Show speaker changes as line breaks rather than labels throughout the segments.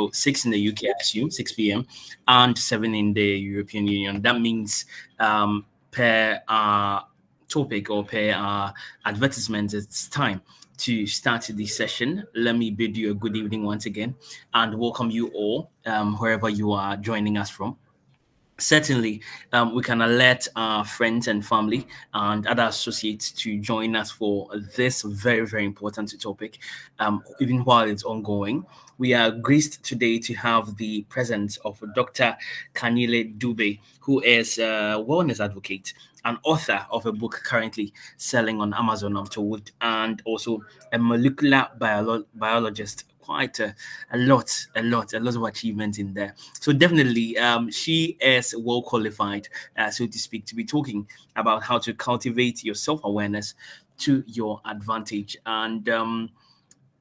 So 6 in the UK, I assume, 6 p.m., and 7 in the European Union. That means per topic or per advertisement, it's time to start this session. Let me bid you a good evening once again and welcome you all wherever you are joining us from. Certainly, we can alert our friends and family and other associates to join us for this very, very important topic, even while it's ongoing. We are graced today to have the presence of Dr. Khanyile Dube, who is a wellness advocate, an author of a book currently selling on Amazon, I'm told, and also a molecular biologist. Quite a lot of achievements in there. So definitely, she is well qualified, so to speak, to be talking about how to cultivate your self-awareness to your advantage. And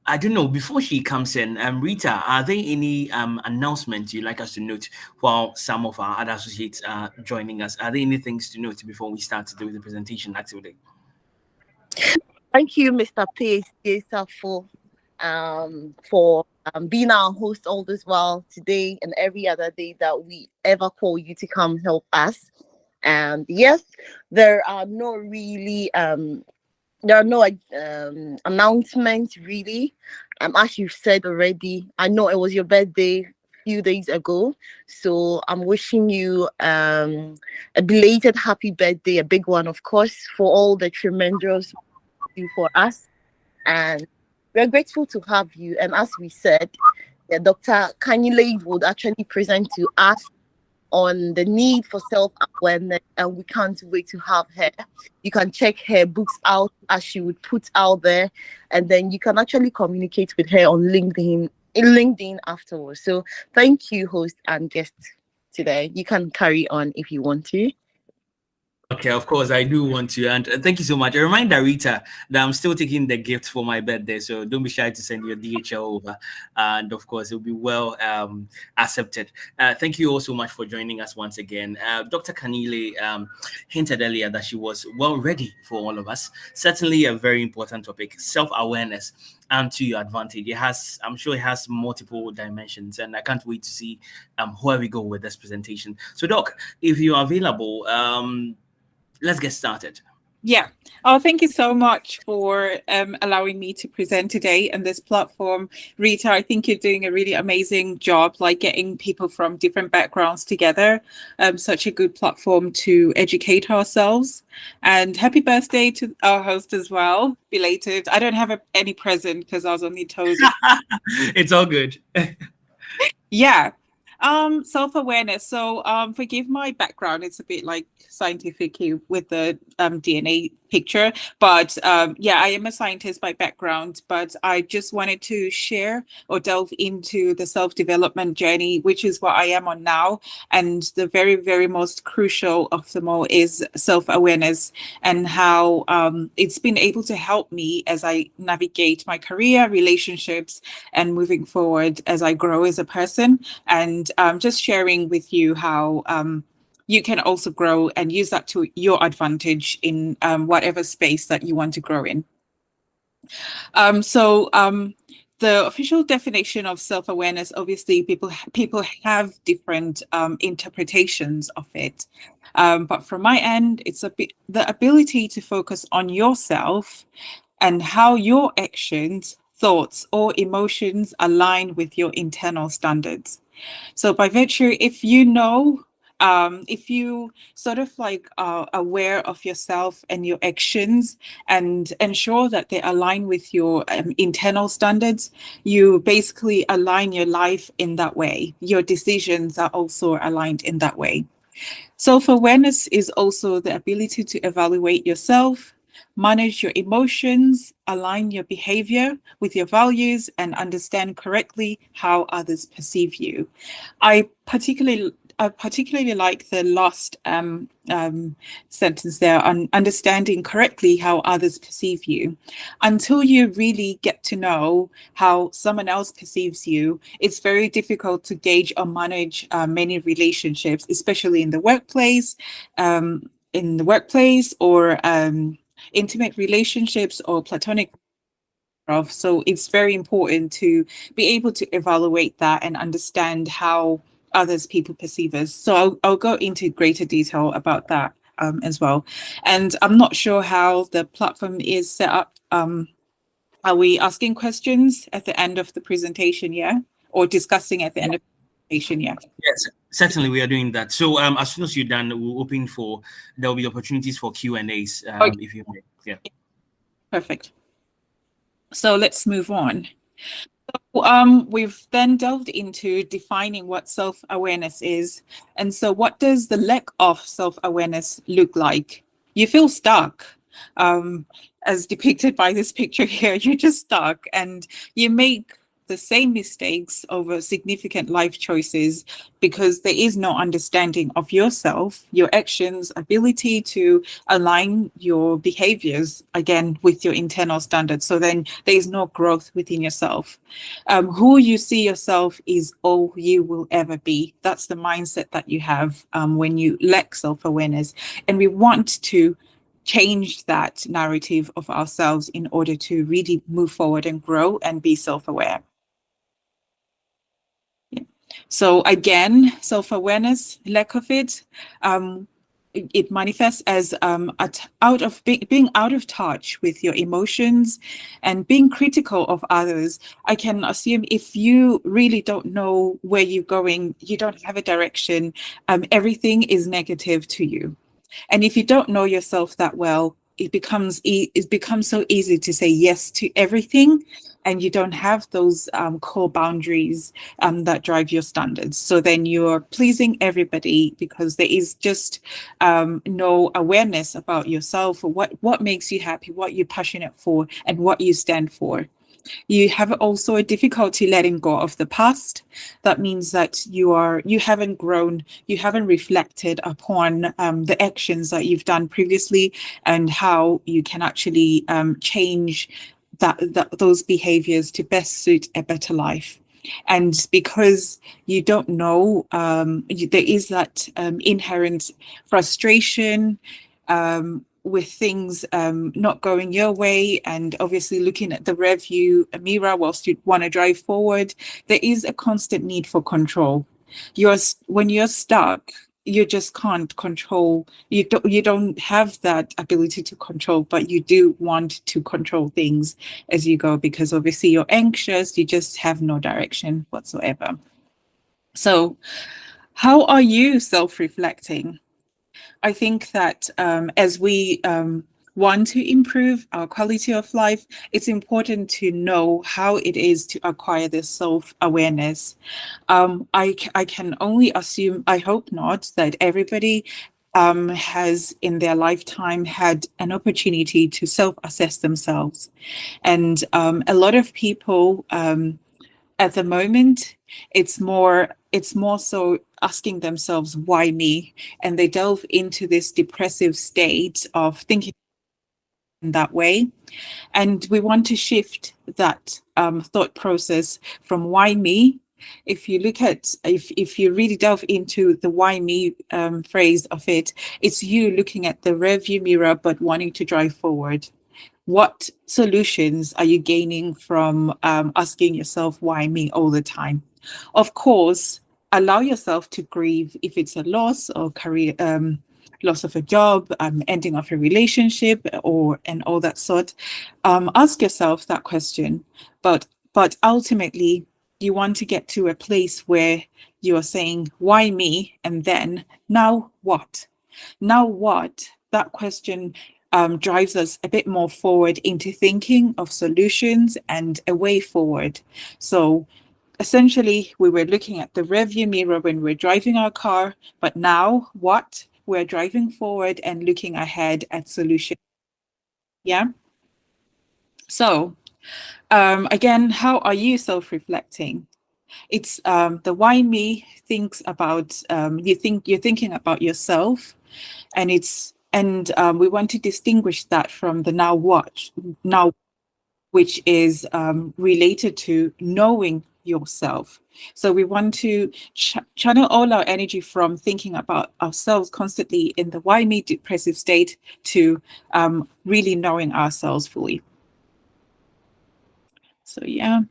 I don't know, before she comes in, Rita, are there any announcements you'd like us to note while some of our other associates are joining us? Are there any things to note before we start to do the presentation actively?
Thank you, Mr. Piesie, for being our host all this while today and every other day that we ever call you to come help us. And yes, there are no announcements really. As you've said already, I know it was your birthday a few days ago, so I'm wishing you a belated happy birthday, a big one, of course, for all the tremendous you do for us. And we're grateful to have you. And as we said, Dr. Khanyile would actually present to us on the need for self-awareness, and we can't wait to have her. You can check her books out as she would put out there, and then you can actually communicate with her on LinkedIn afterwards. So thank you, host and guest today. You can carry on if you want to.
Okay, of course, I do want to. And thank you so much. A reminder, Rita, that I'm still taking the gift for my birthday. So don't be shy to send your DHL over. And of course, it'll be well accepted. Thank you all so much for joining us once again. Dr. Khanyile hinted earlier that she was well ready for all of us. Certainly a very important topic, self-awareness and to your advantage. I'm sure it has multiple dimensions, and I can't wait to see where we go with this presentation. So, Doc, if you are available, let's get started.
Yeah. Oh, thank you so much for allowing me to present today on this platform. Rita, I think you're doing a really amazing job, like getting people from different backgrounds together. Such a good platform to educate ourselves. And happy birthday to our host as well, belated. I don't have any present because I was only told.
It's all good.
Yeah. Self-awareness. So forgive my background, it's a bit like scientific with the DNA picture, but yeah, I am a scientist by background, but I just wanted to share or delve into the self-development journey, which is what I am on now. And the very, very most crucial of them all is self-awareness, and how it's been able to help me as I navigate my career, relationships, and moving forward as I grow as a person. And just sharing with you how you can also grow and use that to your advantage in whatever space that you want to grow in. The official definition of self-awareness, obviously people have different interpretations of it. But from my end, it's the ability to focus on yourself and how your actions, thoughts, or emotions align with your internal standards. So by virtue, if you know, if you sort of like are aware of yourself and your actions and ensure that they align with your internal standards, you basically align your life in that way. Your decisions are also aligned in that way. Self-awareness is also the ability to evaluate yourself, manage your emotions, align your behavior with your values, and understand correctly how others perceive you. I particularly like the last sentence there on understanding correctly how others perceive you. Until you really get to know how someone else perceives you, it's very difficult to gauge or manage many relationships, especially in the workplace, or intimate relationships or platonic of. So it's very important to be able to evaluate that and understand how others people perceive us. So I'll go into greater detail about that as well. And I'm not sure how the platform is set up. Are we asking questions at the end of the presentation, yeah? Or discussing at the end of the presentation, yeah?
Yes, certainly we are doing that. So as soon as you're done, we'll open for, there will be opportunities for Q&As
Okay.
if you may. Yeah.
Perfect. So let's move on. We've then delved into defining what self-awareness is. And so what does the lack of self-awareness look like? You feel stuck. As depicted by this picture here, you're just stuck and you make the same mistakes over significant life choices because there is no understanding of yourself, your actions, ability to align your behaviors, again, with your internal standards. So then there is no growth within yourself. Who you see yourself is all you will ever be. That's the mindset that you have when you lack self-awareness. And we want to change that narrative of ourselves in order to really move forward and grow and be self-aware. Yeah. So again, self-awareness, lack of it, it manifests as being out of touch with your emotions and being critical of others. I can assume if you really don't know where you're going, you don't have a direction, everything is negative to you. And if you don't know yourself that well, it becomes so easy to say yes to everything, and you don't have those core boundaries that drive your standards. So then you're pleasing everybody because there is just no awareness about yourself, or what makes you happy, what you're passionate for, and what you stand for. You have also a difficulty letting go of the past. That means that you haven't grown, you haven't reflected upon the actions that you've done previously and how you can actually change those behaviors to best suit a better life. And because you don't know, there is that inherent frustration, with things not going your way, and obviously looking at the rear view mirror whilst you want to drive forward, there is a constant need for control. When you're stuck, you just can't control. You don't have that ability to control, but you do want to control things as you go, because obviously you're anxious, you just have no direction whatsoever. So how are you self-reflecting? I think that as we want to improve our quality of life, it's important to know how it is to acquire this self-awareness. I can only assume, I hope not, that everybody has in their lifetime had an opportunity to self-assess themselves. And a lot of people at the moment, it's more so asking themselves, why me? And they delve into this depressive state of thinking in that way. And we want to shift that thought process from why me. If you look at, if you really delve into the why me phrase of it, it's you looking at the rearview mirror but wanting to drive forward. What solutions are you gaining from asking yourself why me all the time? Of course, allow yourself to grieve if it's a loss or career, loss of a job, ending of a relationship, and all that sort. Ask yourself that question, but ultimately you want to get to a place where you are saying, why me? And then, now what? Now what? That question drives us a bit more forward into thinking of solutions and a way forward. So essentially, we were looking at the rearview mirror when we're driving our car, but now what? We're driving forward and looking ahead at solutions. Yeah. So again, how are you self-reflecting? It's the why me thinks about you're thinking about yourself, and we want to distinguish that from the now what, which is related to knowing yourself. So we want to channel all our energy from thinking about ourselves constantly in the why me depressive state to really knowing ourselves fully. So yeah.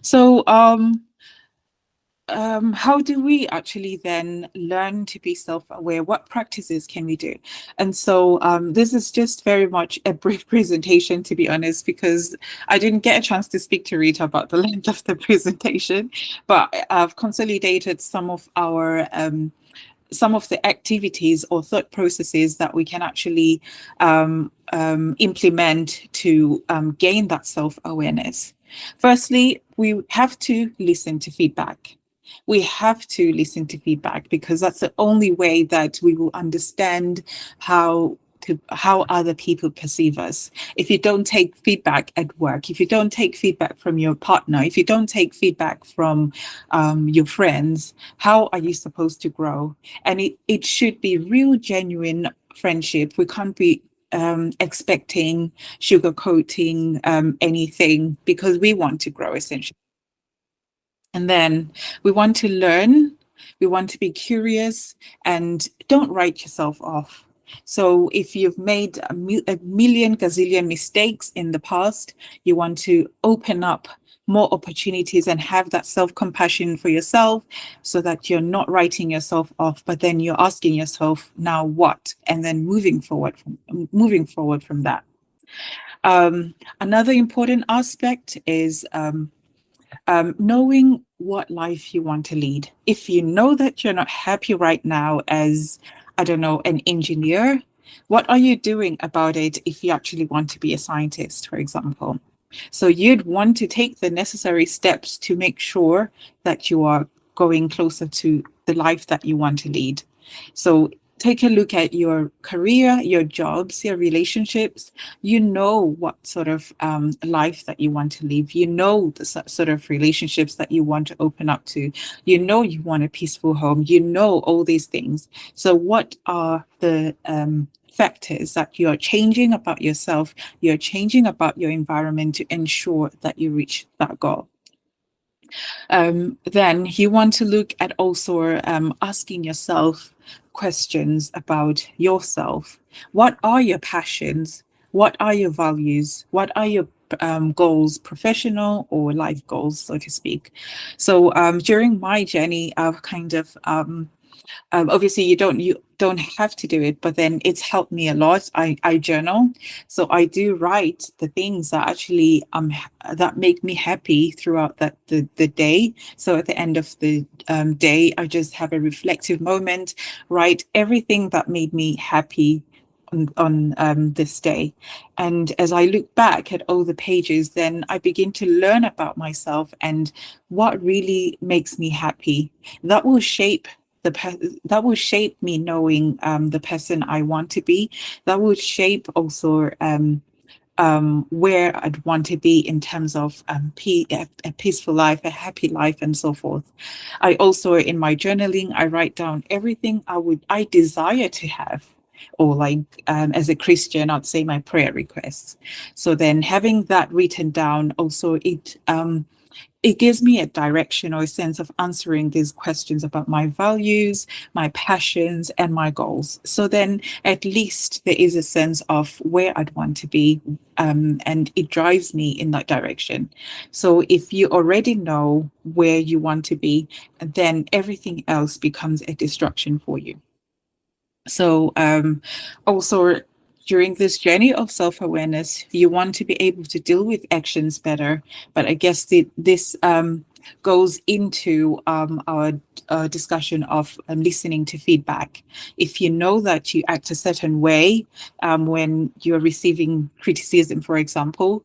So how do we actually then learn to be self-aware? What practices can we do? And so this is just very much a brief presentation, to be honest, because I didn't get a chance to speak to Rita about the length of the presentation, but I've consolidated some of the activities or thought processes that we can actually implement to gain that self-awareness. Firstly, we have to listen to feedback. We have to listen to feedback because that's the only way that we will understand how other people perceive us. If you don't take feedback at work, if you don't take feedback from your partner, if you don't take feedback from your friends, how are you supposed to grow? And it should be real, genuine friendship. We can't be expecting sugarcoating anything because we want to grow, essentially. And then we want to learn, we want to be curious, and don't write yourself off. So if you've made a million gazillion mistakes in the past, you want to open up more opportunities and have that self-compassion for yourself so that you're not writing yourself off, but then you're asking yourself, now what? And then moving forward from that. Another important aspect is knowing what life you want to lead. If you know that you're not happy right now as, I don't know, an engineer, what are you doing about it if you actually want to be a scientist, for example? So you'd want to take the necessary steps to make sure that you are going closer to the life that you want to lead. So take a look at your career, your jobs, your relationships. You know what sort of life that you want to live. You know the sort of relationships that you want to open up to. You know you want a peaceful home. You know all these things. So what are the factors that you're changing about yourself, you're changing about your environment to ensure that you reach that goal? Then you want to look at also asking yourself questions about yourself. What are your passions? What are your values? What are your goals, professional or life goals, so to speak? So during my journey, I've kind of obviously you don't have to do it, but then it's helped me a lot. I journal, so I do write the things that actually that make me happy throughout the day. So at the end of the day, I just have a reflective moment, write everything that made me happy on this day. And as I look back at all the pages, then I begin to learn about myself and what really makes me happy. That will shape me knowing the person I want to be. That will shape also where I'd want to be in terms of a peaceful life, a happy life, and so forth. I also, in my journaling, I write down everything I desire to have, or like as a Christian, I'd say my prayer requests. So then having that written down also, it gives me a direction or a sense of answering these questions about my values, my passions, and my goals. So then at least there is a sense of where I'd want to be, and it drives me in that direction. So if you already know where you want to be, then everything else becomes a distraction for you. So also, during this journey of self-awareness, you want to be able to deal with actions better. But I guess this goes into our discussion of listening to feedback. If you know that you act a certain way when you're receiving criticism, for example,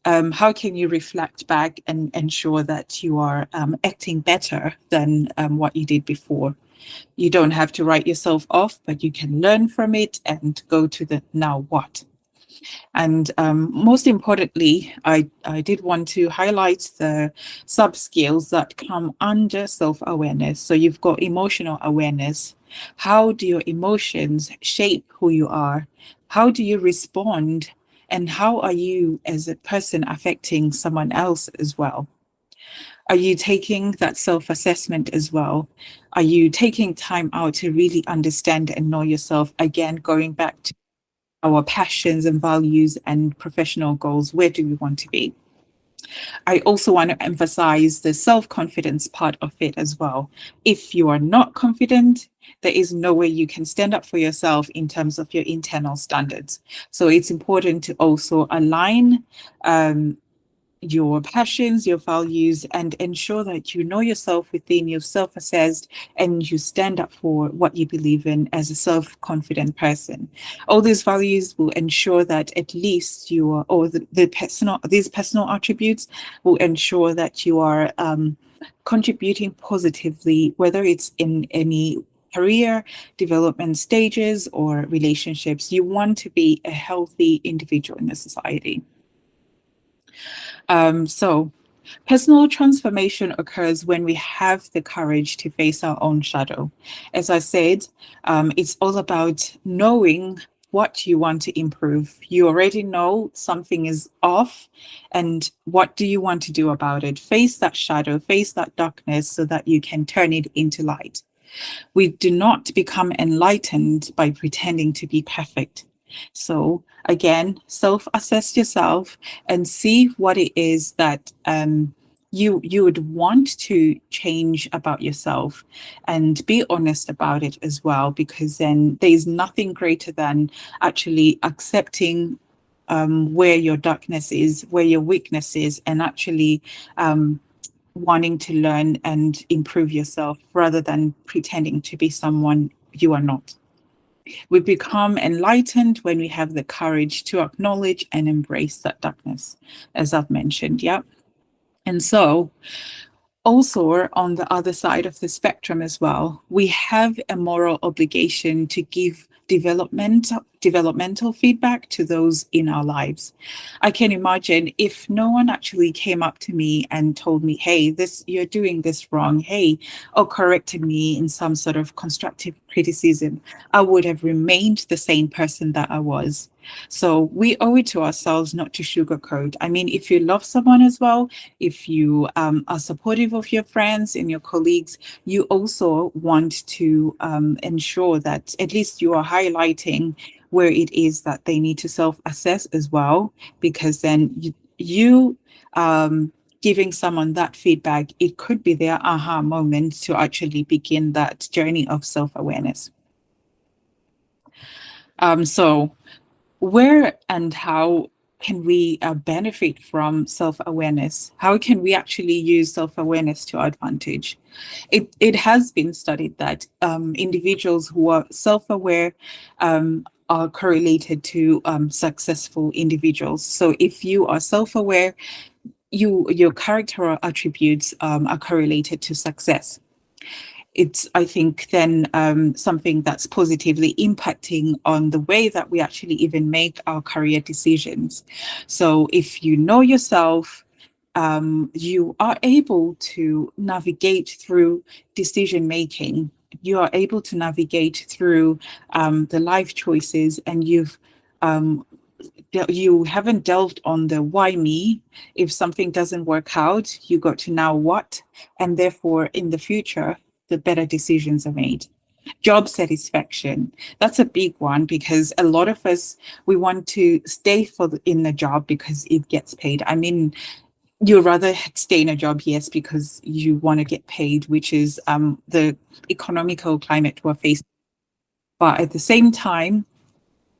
how can you reflect back and ensure that you are acting better than what you did before? You don't have to write yourself off, but you can learn from it and go to the now what. And most importantly, I did want to highlight the sub skills that come under self-awareness. So you've got emotional awareness. How do your emotions shape who you are? How do you respond? And how are you as a person affecting someone else as well? Are you taking that self-assessment as well? Are you taking time out to really understand and know yourself? Again, going back to our passions and values and professional goals, where do we want to be? I also want to emphasize the self-confidence part of it as well. If you are not confident, there is no way you can stand up for yourself in terms of your internal standards. So it's important to also align your passions, your values, and ensure that you know yourself within, you've self-assessed, and you stand up for what you believe in as a self-confident person. All these values will ensure that at least you are, or these personal attributes will ensure that you are contributing positively, whether it's in any career development stages or relationships. You want to be a healthy individual in the society. So personal transformation occurs when we have the courage to face our own shadow. As I said, it's all about knowing what you want to improve. You already know something is off, and what do you want to do about it? Face that shadow, face that darkness so that you can turn it into light. We do not become enlightened by pretending to be perfect. So again, self-assess yourself and see what it is that you would want to change about yourself, and be honest about it as well, because then there's nothing greater than actually accepting where your darkness is, where your weakness is, and actually wanting to learn and improve yourself rather than pretending to be someone you are not. We become enlightened when we have the courage to acknowledge and embrace that darkness, as I've mentioned. Yeah. And so also on the other side of the spectrum as well, we have a moral obligation to give developmental feedback to those in our lives. I can imagine if no one actually came up to me and told me, hey, you're doing this wrong, hey, or corrected me in some sort of constructive criticism, I would have remained the same person that I was. So we owe it to ourselves not to sugarcoat. I mean, if you love someone as well, if you are supportive of your friends and your colleagues, you also want to ensure that at least you are highlighting where it is that they need to self-assess as well, because then you giving someone that feedback, it could be their aha moment to actually begin that journey of self-awareness. So where and how can we benefit from self-awareness? How can we actually use self-awareness to our advantage? It has been studied that individuals who are self-aware are correlated to successful individuals. So if you are self-aware, your character attributes are correlated to success. It's, I think, then something that's positively impacting on the way that we actually even make our career decisions. So if you know yourself, you are able to navigate through decision making. You are able to navigate through the life choices, and you haven't delved on the why me. If something doesn't work out, you got to now what, and therefore in the future, the better decisions are made. Job satisfaction, that's a big one, because a lot of us, we want to stay in the job because it gets paid. I mean, you'd rather stay in a job, yes, because you want to get paid, which is the economical climate we're facing. But at the same time,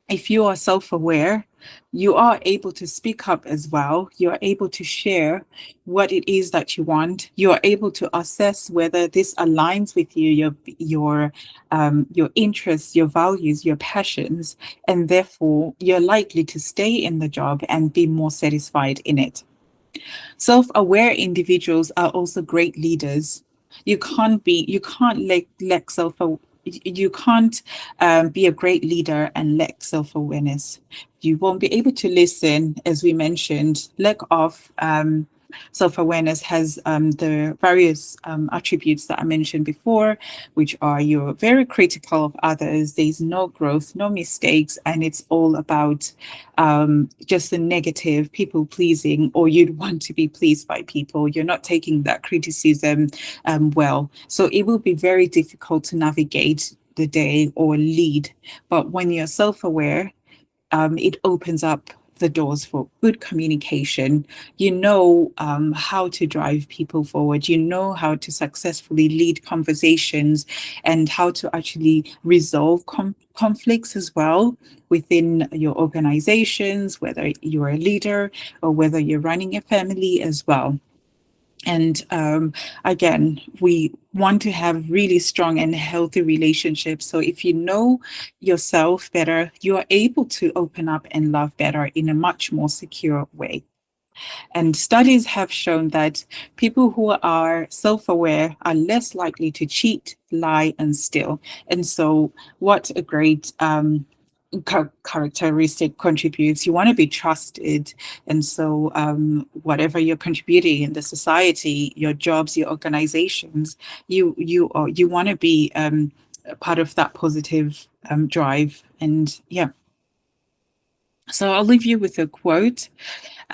if you are self-aware, you are able to speak up as well. You are able to share what it is that you want. You are able to assess whether this aligns with you, your interests, your values, your passions, and therefore you're likely to stay in the job and be more satisfied in it. Self-aware individuals are also great leaders. You can't be a great leader and lack self-awareness. You won't be able to listen, as we mentioned. Lack of self-awareness has the various attributes that I mentioned before, which are you're very critical of others, there's no growth, no mistakes, and it's all about just the negative, people pleasing, or you'd want to be pleased by people. You're not taking that criticism well. So it will be very difficult to navigate the day or lead. But when you're self-aware, it opens up the doors for good communication. You know how to drive people forward. You know how to successfully lead conversations and how to actually resolve conflicts as well within your organizations, whether you're a leader or whether you're running a family as well. And again, we want to have really strong and healthy relationships. So if you know yourself better, you are able to open up and love better in a much more secure way. And studies have shown that people who are self-aware are less likely to cheat, lie, and steal. And so what a great characteristic contributes. You want to be trusted, and so whatever you're contributing in the society, your jobs, your organizations, you want to be part of that positive drive. And yeah, so I'll leave you with a quote.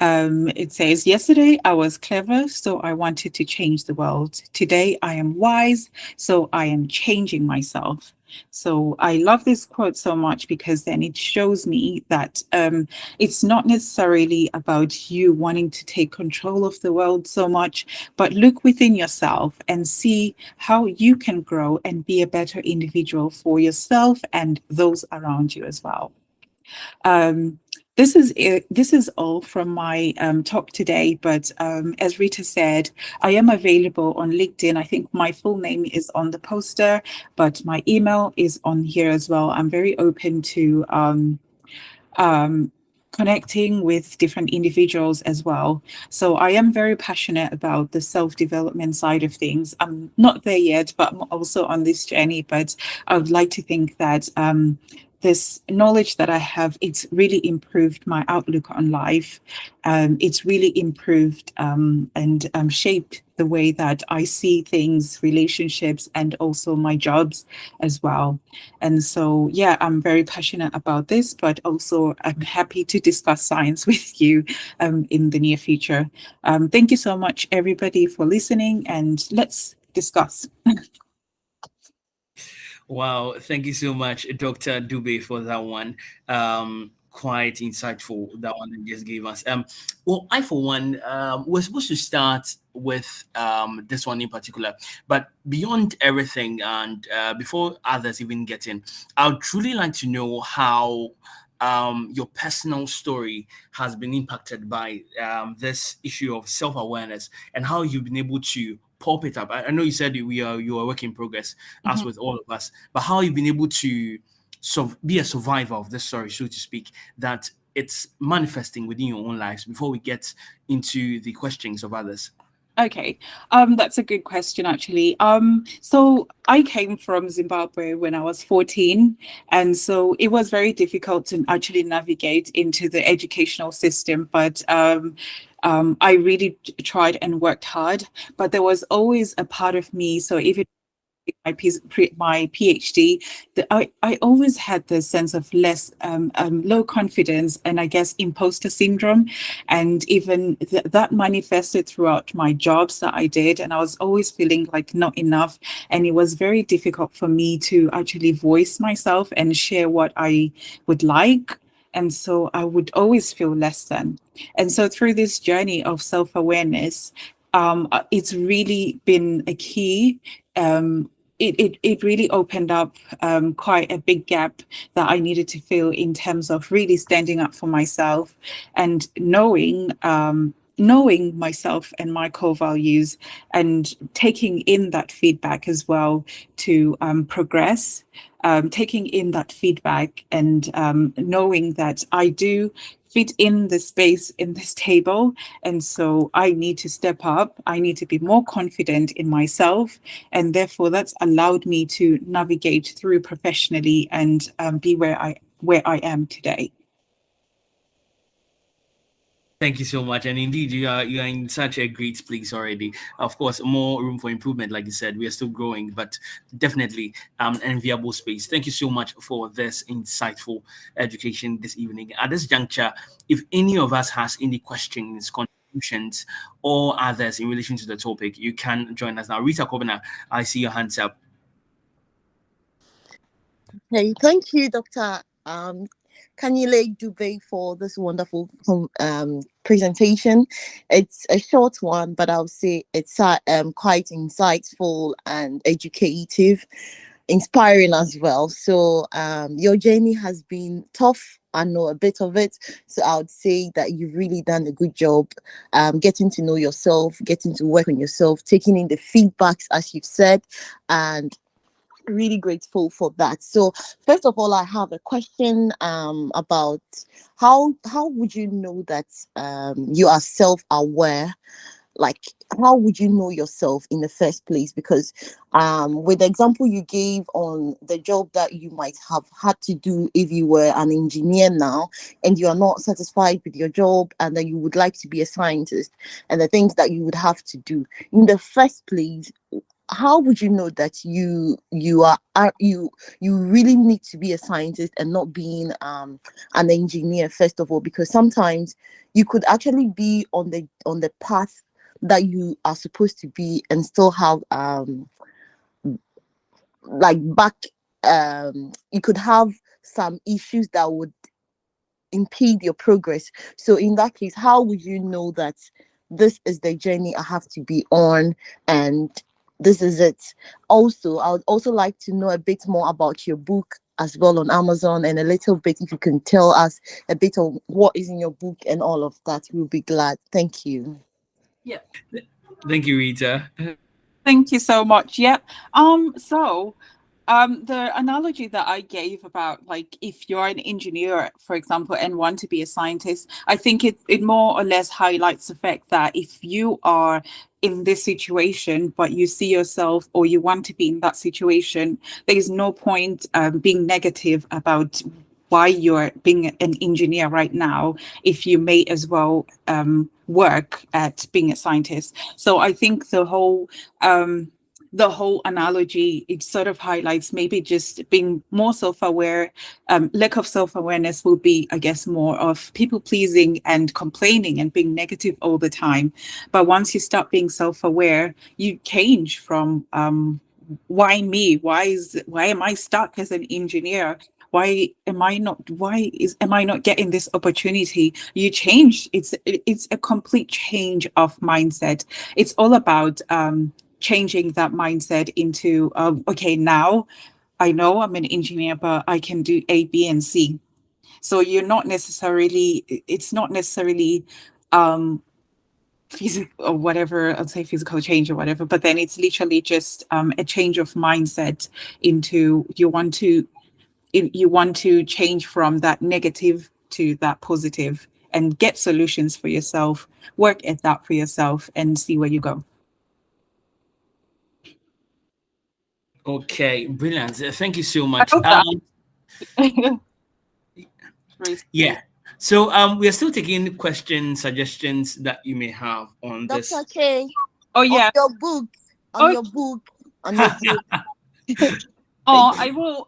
It says, "Yesterday I was clever, so I wanted to change the world. Today I am wise, so I am changing myself." So I love this quote so much because then it shows me that it's not necessarily about you wanting to take control of the world so much, but look within yourself and see how you can grow and be a better individual for yourself and those around you as well. This is all from my talk today, but as Rita said, I am available on LinkedIn. I think my full name is on the poster, but my email is on here as well. I'm very open to connecting with different individuals as well. So I am very passionate about the self-development side of things. I'm not there yet, but I'm also on this journey. But I would like to think that this knowledge that I have, it's really improved my outlook on life. It's really improved and shaped the way that I see things, relationships, and also my jobs as well. And so, yeah, I'm very passionate about this, but also I'm happy to discuss science with you in the near future. Thank you so much, everybody, for listening, and let's discuss.
Wow, thank you so much, Dr. Dube, for that one. Quite insightful, that one you just gave us. Well, I for one was supposed to start with this one in particular, but beyond everything and before others even get in, I would truly like to know how your personal story has been impacted by this issue of self-awareness and how you've been able to pop it up. I know you said you are a work in progress, as with all of us, but how you've been able to be a survivor of this story, so to speak, that it's manifesting within your own lives before we get into the questions of others.
Okay, that's a good question, actually. So I came from Zimbabwe when I was 14, and so it was very difficult to actually navigate into the educational system, but I really tried and worked hard, but there was always a part of me, so even my PhD, I always had this sense of low confidence and I guess imposter syndrome, and even that manifested throughout my jobs that I did, and I was always feeling like not enough, and it was very difficult for me to actually voice myself and share what I would like. And so I would always feel less than. And so through this journey of self-awareness, it's really been a key. It really opened up quite a big gap that I needed to fill in terms of really standing up for myself and knowing myself and my core values, and taking in that feedback as well to progress, taking in that feedback and knowing that I do fit in the space in this table, and so I need to step up. I need to be more confident in myself, and therefore that's allowed me to navigate through professionally and be where I am today.
Thank you so much, and indeed, you are in such a great place already. Of course, more room for improvement, like you said. We are still growing, but definitely an enviable space. Thank you so much for this insightful education this evening. At this juncture, if any of us has any questions, contributions, or others in relation to the topic, you can join us now. Rita Kobina, I see your hands up.
Hey, thank you, Dr. Khanyile Dube for this wonderful presentation. It's a short one, but I'll say it's quite insightful and educative, inspiring as well. So your journey has been tough. I know a bit of it. So I would say that you've really done a good job getting to know yourself, getting to work on yourself, taking in the feedbacks, as you've said, and really grateful for that. So first of all, I have a question about how would you know that you are self-aware? Like, how would you know yourself in the first place? Because with the example you gave on the job that you might have had to do if you were an engineer now, and you are not satisfied with your job, and then you would like to be a scientist, and the things that you would have to do in the first place, how would you know that you really need to be a scientist and not being an engineer, first of all? Because sometimes you could actually be on the path that you are supposed to be and still have like back you could have some issues that would impede your progress. So in that case, how would you know that this is the journey I have to be on, and this is it? Also, I would also like to know a bit more about your book as well on Amazon, and a little bit, if you can tell us a bit of what is in your book and all of that, we'll be glad. Thank you.
Yeah.
Thank you, Rita.
Thank you so much. Yeah. So the analogy that I gave about, like, if you're an engineer, for example, and want to be a scientist, I think it more or less highlights the fact that if you are in this situation, but you see yourself or you want to be in that situation, there is no point being negative about why you're being an engineer right now, if you may as well work at being a scientist. So I think the whole analogy, it sort of highlights maybe just being more self-aware. Lack of self-awareness will be, I guess, more of people pleasing and complaining and being negative all the time. But once you start being self-aware, you change from why me? Why am I stuck as an engineer? Why am I not getting this opportunity? You change. It's a complete change of mindset. It's all about changing that mindset into okay, now I know I'm an engineer, but I can do A, B, and C. So it's not necessarily physical or whatever, I'll say physical change or whatever, but then it's literally just a change of mindset into you want to change from that negative to that positive and get solutions for yourself, work at that for yourself, and see where you go.
Okay, brilliant. Thank you so
I
much.
hope that.
Yeah. So we are still taking questions, suggestions that you may have on this.
Dr. K,
Oh
on
yeah.
your book, on your book, on your book.
Oh, I will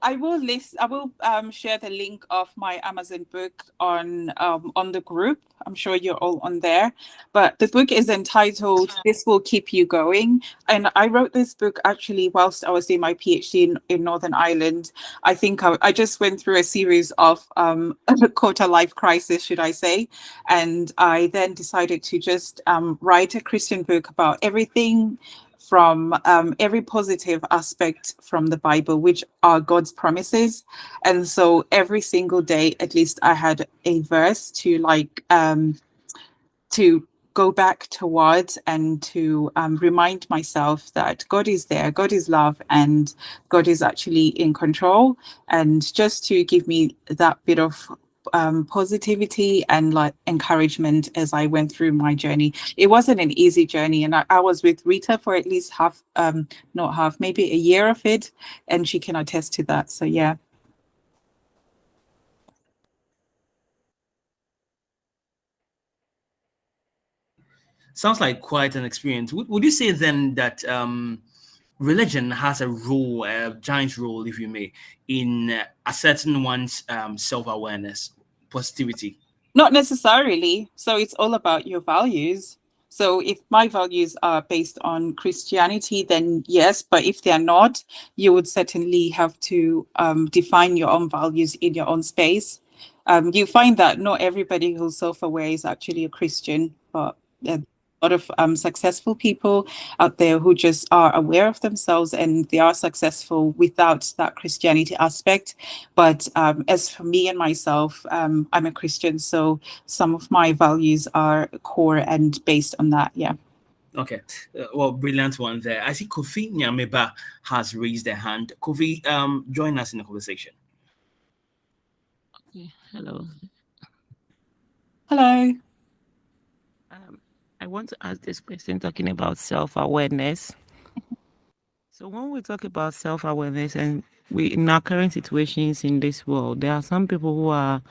share the link of my Amazon book on the group. I'm sure you're all on there. But the book is entitled "This Will Keep You Going." And I wrote this book actually whilst I was doing my PhD in Northern Ireland. I think I just went through a series of quarter life crisis, should I say. And I then decided to just write a Christian book about everything from every positive aspect from the Bible, which are God's promises. And so every single day, at least, I had a verse to go back towards and to remind myself that God is there, God is love, and God is actually in control. And just to give me that bit of positivity and like encouragement as I went through my journey. It wasn't an easy journey, and I was with Rita for at least not half, maybe a year of it, and she can attest to that. So yeah.
Sounds like quite an experience. Would you say then that religion has a role, a giant role, if you may, in asserting one's self-awareness, positivity?
Not necessarily. So it's all about your values. So if my values are based on Christianity, then yes. But if they're not, you would certainly have to define your own values in your own space. You find that not everybody who's self-aware is actually a Christian, but a lot of successful people out there who just are aware of themselves and they are successful without that Christianity aspect. But as for me and myself, I'm a Christian, so some of my values are core and based on that. Yeah.
Okay, well, brilliant one there. I see Kofi Nyameba has raised their hand. Kofi, join us in the conversation.
Okay, hello.
Hello.
I want to ask this question talking about self-awareness. So when we talk about self-awareness and we in our current situations in this world, there are some people who are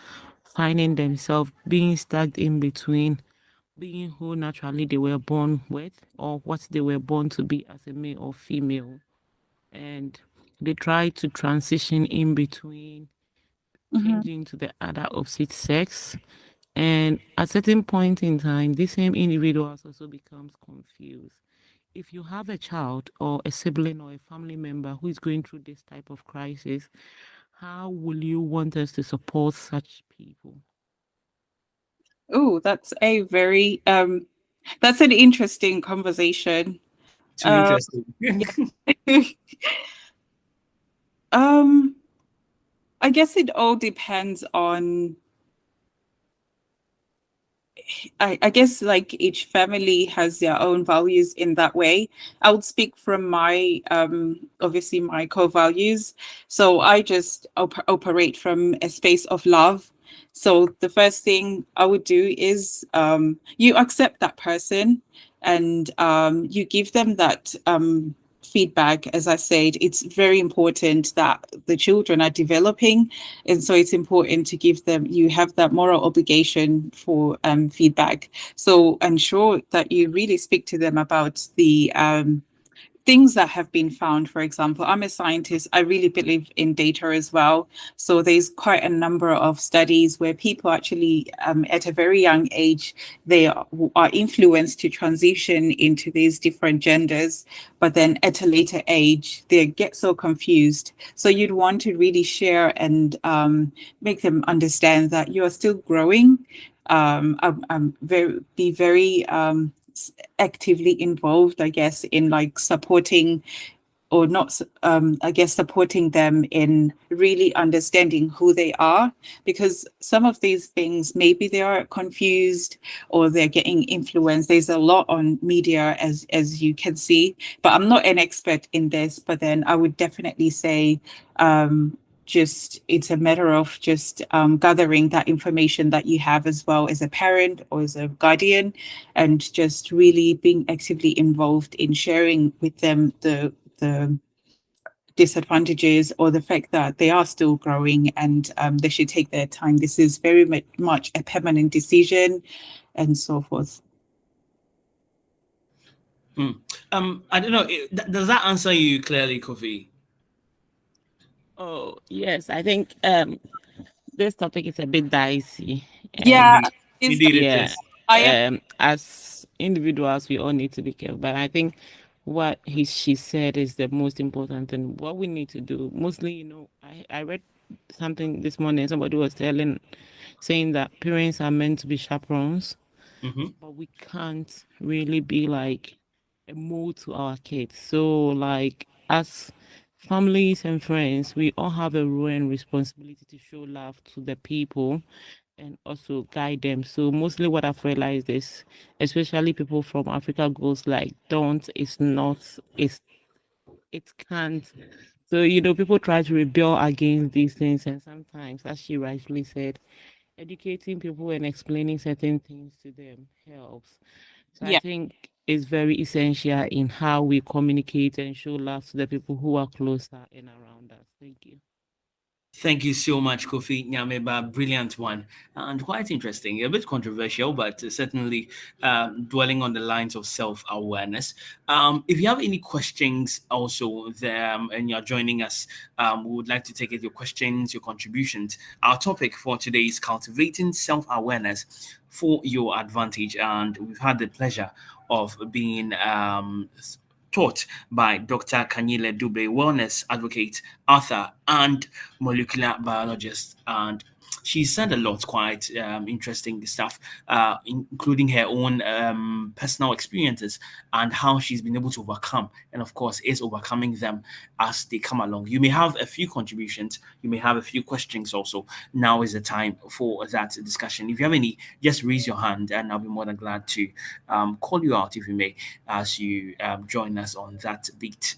finding themselves being stuck in between being who naturally they were born with or what they were born to be as a male or female. And they try to transition in between changing to the other opposite sex. And at certain point in time, this same individuals also becomes confused. If you have a child or a sibling or a family member who is going through this type of crisis, how will you want us to support such people?
Oh, that's a very that's an interesting conversation.
Too interesting.
um, I guess it all depends on I guess like each family has their own values in that way. I would speak from my obviously my core values. So I just operate from a space of love. So the first thing I would do is you accept that person and you give them that feedback. As I said, it's very important that the children are developing, and so it's important to give them, you have that moral obligation for feedback. So ensure that you really speak to them about the things that have been found. For example, I'm a scientist. I really believe in data as well. So there's quite a number of studies where people actually, at a very young age, they are influenced to transition into these different genders. But then at a later age, they get so confused. So you'd want to really share and make them understand that you are still growing. Be very actively involved, I guess, in like supporting or not, I guess, supporting them in really understanding who they are, because some of these things, maybe they are confused or they're getting influenced. There's a lot on media, as you can see, but I'm not an expert in this. But then I would definitely say, just it's a matter of just gathering that information that you have as well as a parent or as a guardian, and just really being actively involved in sharing with them the disadvantages or the fact that they are still growing and they should take their time. This is very much a permanent decision and so forth.
I don't know. Does that answer you clearly, Kofi?
Oh, yes, I think this topic is a bit dicey.
Yeah,
And
Indeed, it
yeah,
is.
I am.
as individuals, we all need to be careful. But I think what she said is the most important thing. What we need to do, mostly, I read something this morning. Somebody was saying that parents are meant to be chaperones, but we can't really be like a mold to our kids. So, like, as families and friends, we all have a role and responsibility to show love to the people and also guide them. So mostly what I've realized is, especially people from Africa goes like, don't, it's not, it can't. So, people try to rebel against these things, and sometimes, as she rightfully said, educating people and explaining certain things to them helps. So I
Yeah.
think it's very essential in how we communicate and show love to the people who are closer and around us. Thank you.
Thank you so much, Kofi Nyameba. Brilliant one and quite interesting. A bit controversial, but certainly dwelling on the lines of self-awareness. If you have any questions also there and you're joining us, we would like to take it, your questions, your contributions. Our topic for today is cultivating self-awareness for your advantage. And we've had the pleasure of being taught by Dr. Khanyile Dube, wellness advocate, author, and molecular biologist. And She said a lot, quite interesting stuff, including her own personal experiences and how she's been able to overcome, and of course, is overcoming them as they come along. You may have a few contributions, you may have a few questions also. Now is the time for that discussion. If you have any, just raise your hand, and I'll be more than glad to call you out if you may, as you join us on that beat.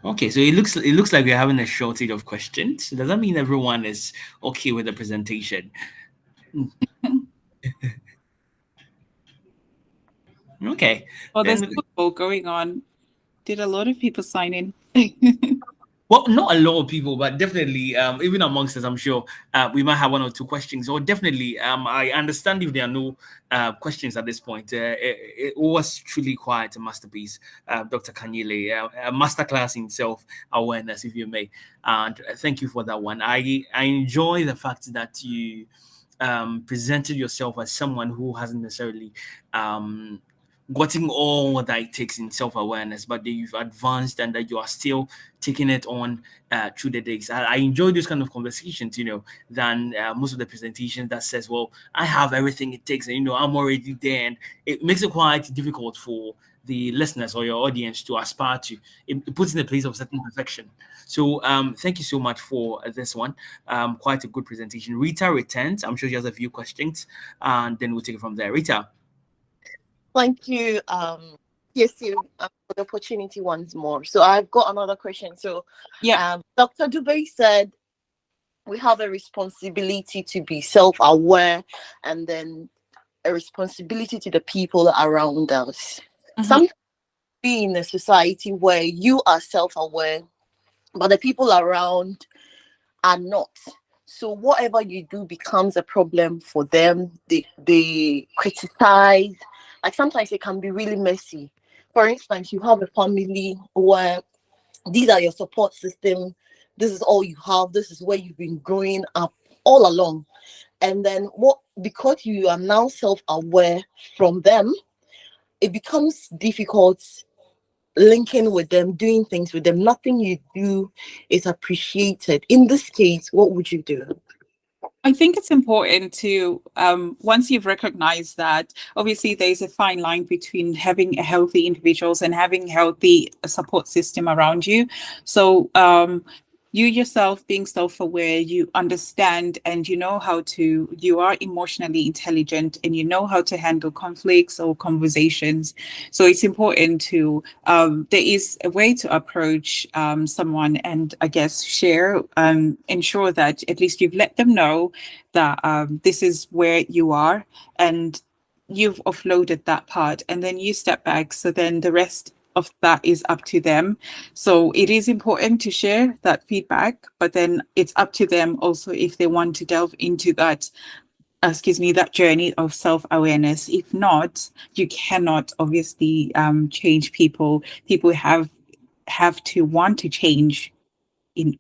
Okay, so it looks like we're having a shortage of questions. Does that mean everyone is okay with the presentation? Okay.
Well, there's
Then,
football going on. Did a lot of people sign in?
well, not a lot of people, but definitely, even amongst us, I'm sure we might have one or two questions. Or definitely, I understand if there are no questions at this point. It was truly quite a masterpiece, Dr. Khanyile, a masterclass in self-awareness, if you may. And thank you for that one. I enjoy the fact that you presented yourself as someone who hasn't necessarily gotten all that it takes in self-awareness, but that you've advanced and that you are still taking it on through the days. I enjoy this kind of conversations, than most of the presentations that says, well, I have everything it takes, and I'm already there. And it makes it quite difficult for the listeners or your audience to aspire to. It puts in a place of certain perfection. So thank you so much for this one. Quite a good presentation. Rita returns. I'm sure she has a few questions, and then we'll take it from there. Rita.
Thank you, yes, for the opportunity once more. So I've got another question. So,
Yeah.
Dr. Dube said we have a responsibility to be self-aware, and then a responsibility to the people around us. Some be in a society where you are self-aware, but the people around are not. So whatever you do becomes a problem for them. They criticize. Like sometimes it can be really messy. For instance, you have a family where these are your support system. This is all you have. This is where you've been growing up all along. And then because you are now self-aware from them, it becomes difficult linking with them, doing things with them. Nothing you do is appreciated. In this case, what would you do?
I think it's important to, once you've recognized that, obviously there's a fine line between having a healthy individuals and having healthy support system around you. So you yourself being self-aware, you understand and you are emotionally intelligent and you know how to handle conflicts or conversations. So it's important to, there is a way to approach someone and I guess share, ensure that at least you've let them know that this is where you are and you've offloaded that part and then you step back. So then the rest of that is up to them. So it is important to share that feedback, but then it's up to them also if they want to delve into that, that journey of self-awareness. If not, you cannot obviously change people. People have to want to change. You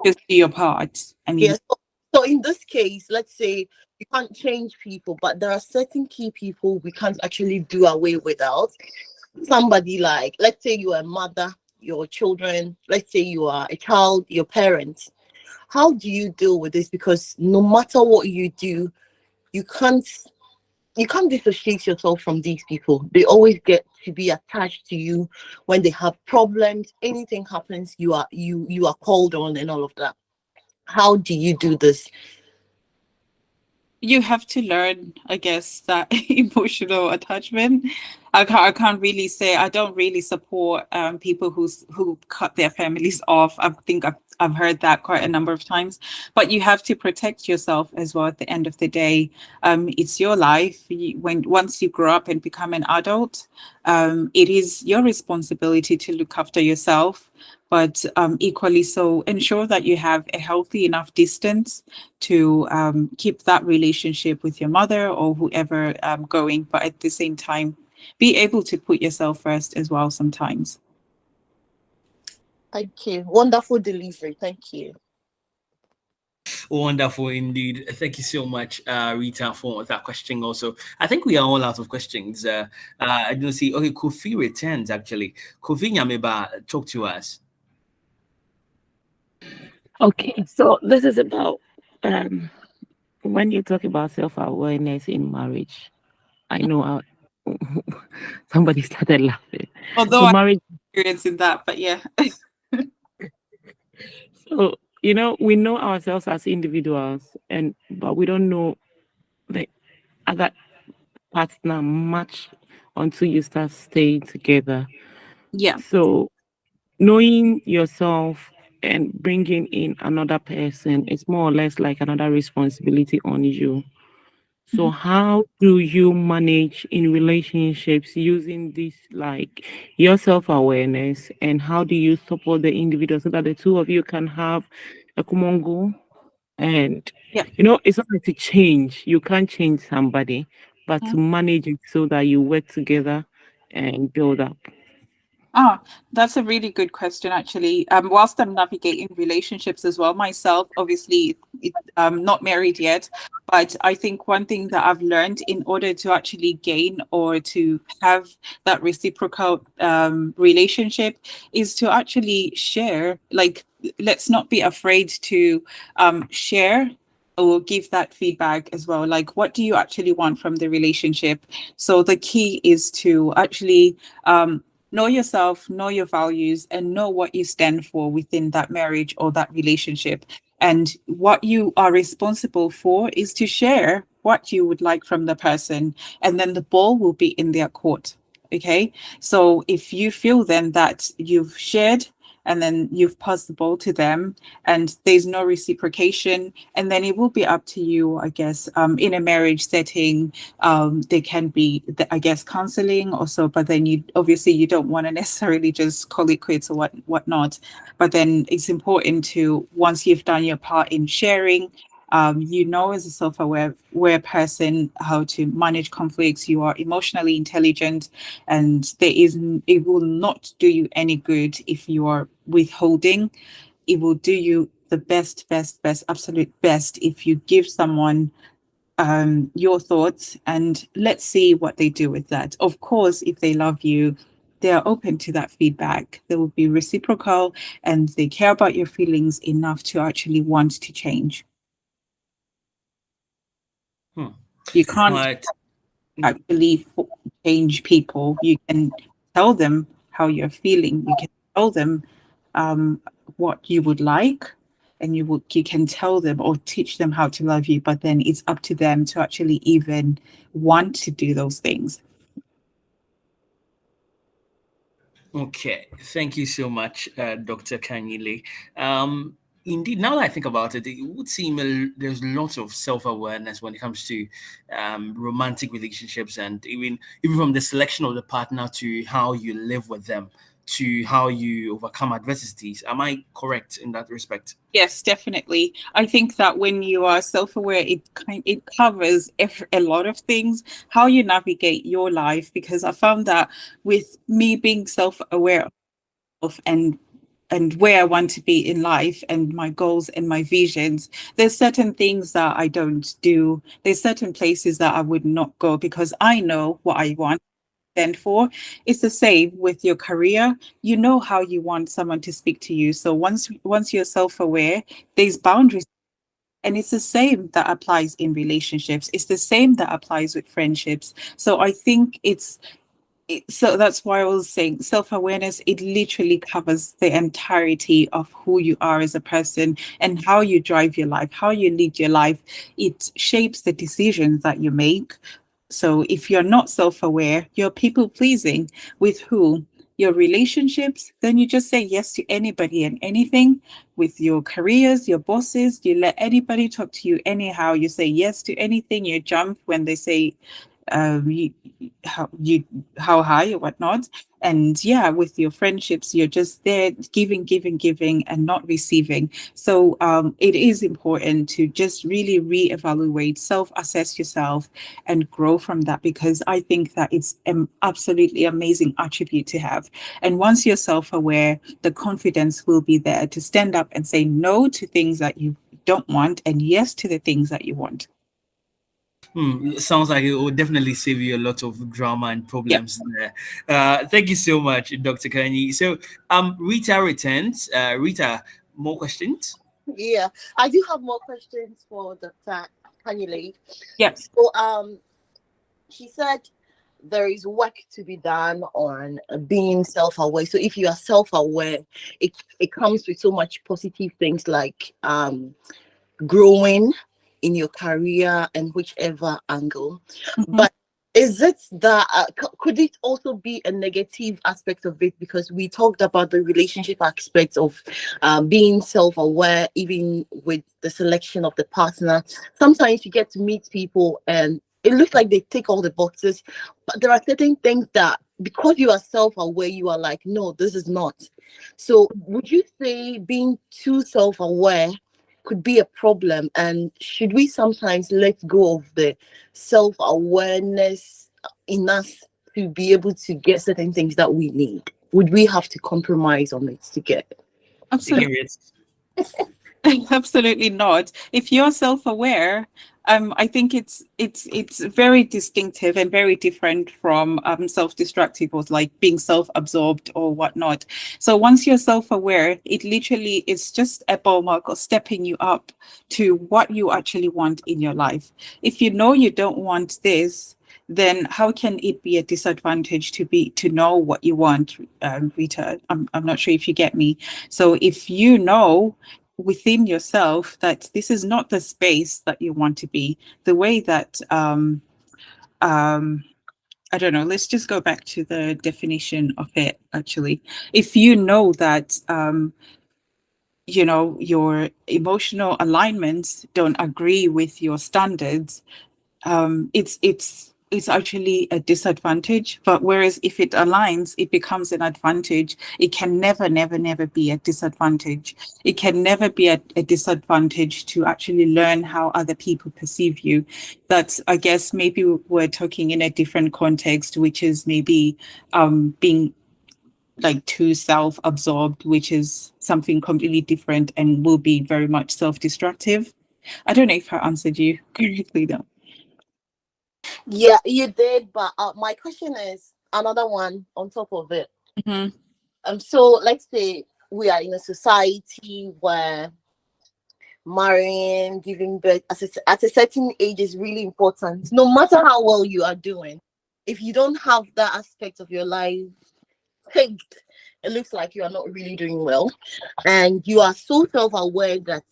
just do your part and you.
Yes. So in this case, let's say you can't change people, but there are certain key people we can't actually do away without. Somebody like, let's say you are a mother, your children, let's say you are a child, your parents. How do you deal with this? Because no matter what you do, you can't dissociate yourself from these people. They always get to be attached to you when they have problems. Anything happens, you are called on and all of that. How do you do this?
You have to learn, I guess, that emotional attachment. I can't really say I don't really support people who cut their families off. I think I've heard that quite a number of times. But you have to protect yourself as well. At the end of the day, it's your life. Once you grow up and become an adult, it is your responsibility to look after yourself. But equally so, ensure that you have a healthy enough distance to keep that relationship with your mother or whoever going. But at the same time, be able to put yourself first as well sometimes.
Thank you. Wonderful delivery. Thank you.
Wonderful indeed. Thank you so much, Rita, for that question. Also, I think we are all out of questions. I don't see. Okay, Kofi returns actually. Kofi Nyameba, talk to us.
Okay, so this is about when you talk about self-awareness in marriage. I know somebody started laughing.
Although
So
I'm
marriage.
experiencing that, but yeah.
So we know ourselves as individuals, but we don't know the other partner much until you start staying together.
Yeah.
So knowing yourself and bringing in another person is more or less like another responsibility on you. So how do you manage in relationships using this, like your self-awareness, and how do you support the individual so that the two of you can have a common goal? And
Yeah.
it's not like to change. You can't change somebody, but to manage it so that you work together and build up.
That's a really good question, actually. Whilst I'm navigating relationships as well myself, obviously, I'm not married yet, but I think one thing that I've learned in order to actually gain or to have that reciprocal relationship is to actually share. Like, let's not be afraid to share or give that feedback as well. Like, what do you actually want from the relationship? So the key is to actually know yourself, know your values, and know what you stand for within that marriage or that relationship. And what you are responsible for is to share what you would like from the person, and then the ball will be in their court. Okay. So if you feel then that you've shared and then you've passed the ball to them and there's no reciprocation, and then it will be up to you, I guess, in a marriage setting. There can be, I guess, counseling also, but then you don't want to necessarily just call it quits or whatnot. But then it's important to, once you've done your part in sharing, as a self-aware person, how to manage conflicts. You are emotionally intelligent, and it will not do you any good if you are withholding. It will do you the best, absolute best if you give someone your thoughts, and let's see what they do with that. Of course, if they love you, they are open to that feedback. They will be reciprocal, and they care about your feelings enough to actually want to change. You can't actually change people. You can tell them how you're feeling. You can tell them what you would like, and you can tell them or teach them how to love you. But then it's up to them to actually even want to do those things.
Okay, thank you so much, Dr. Khanyile. Indeed, now that I think about it, it would seem there's lots of self-awareness when it comes to romantic relationships, and even from the selection of the partner to how you live with them, to how you overcome adversities. Am I correct in that respect?
Yes, definitely. I think that when you are self-aware, it covers a lot of things, how you navigate your life, because I found that with me being self-aware of and where I want to be in life and my goals and my visions, there's certain things that I don't do. There's certain places that I would not go because I know what I want stand for. It's the same with your career. You know how you want someone to speak to you. So once you're self-aware, there's boundaries. And it's the same that applies in relationships. It's the same that applies with friendships. So I think so that's why I was saying self-awareness, it literally covers the entirety of who you are as a person and how you drive your life, how you lead your life. It shapes the decisions that you make. So if you're not self-aware, you're people pleasing. With who? Your relationships, then you just say yes to anybody and anything. With your careers, your bosses, you let anybody talk to you anyhow. You say yes to anything. You jump when they say how high or whatnot. And yeah, with your friendships, you're just there giving and not receiving. So it is important to just really reevaluate, self-assess yourself and grow from that, because I think that it's an absolutely amazing attribute to have. And once you're self-aware, the confidence will be there to stand up and say no to things that you don't want and yes to the things that you want.
Sounds like it will definitely save you a lot of drama and problems there. Thank you so much, Dr. Khanyile. So, Rita returns. Rita, more questions?
Yeah, I do have more questions for Dr. Khanyile.
Yeah.
So, she said there is work to be done on being self-aware. So if you are self-aware, it comes with so much positive things like growing in your career and whichever angle. But is it that could it also be a negative aspect of it, because we talked about the relationship aspects of being self-aware, even with the selection of the partner? Sometimes you get to meet people and it looks like they tick all the boxes, but there are certain things that because you are self-aware, you are like, no, this is not. So would you say being too self-aware could be a problem, and should we sometimes let go of the self-awareness in us to be able to get certain things that we need? Would we have to compromise on it to get it?
Absolutely. Absolutely not. If you're self-aware, I think it's very distinctive and very different from self-destructive or like being self-absorbed or whatnot. So once you're self-aware, it literally is just a ballpark or stepping you up to what you actually want in your life. If you know you don't want this, then how can it be a disadvantage to know what you want, Rita? I'm not sure if you get me. So if you know within yourself that this is not the space that you want to be, the way that I don't know, let's just go back to the definition of it. Actually, if you know that you know your emotional alignments don't agree with your standards, it's actually a disadvantage. But whereas if it aligns, it becomes an advantage. It can never be a disadvantage. It can never be a disadvantage to actually learn how other people perceive you. That's, I guess, maybe we're talking in a different context, which is maybe being like too self-absorbed, which is something completely different and will be very much self-destructive. I don't know if I answered you correctly though.
Yeah, you did, but my question is another one on top of it. So let's say we are in a society where marrying, giving birth at a certain age is really important. No matter how well you are doing, if you don't have that aspect of your life picked, it looks like you are not really doing well, and you are so self-aware that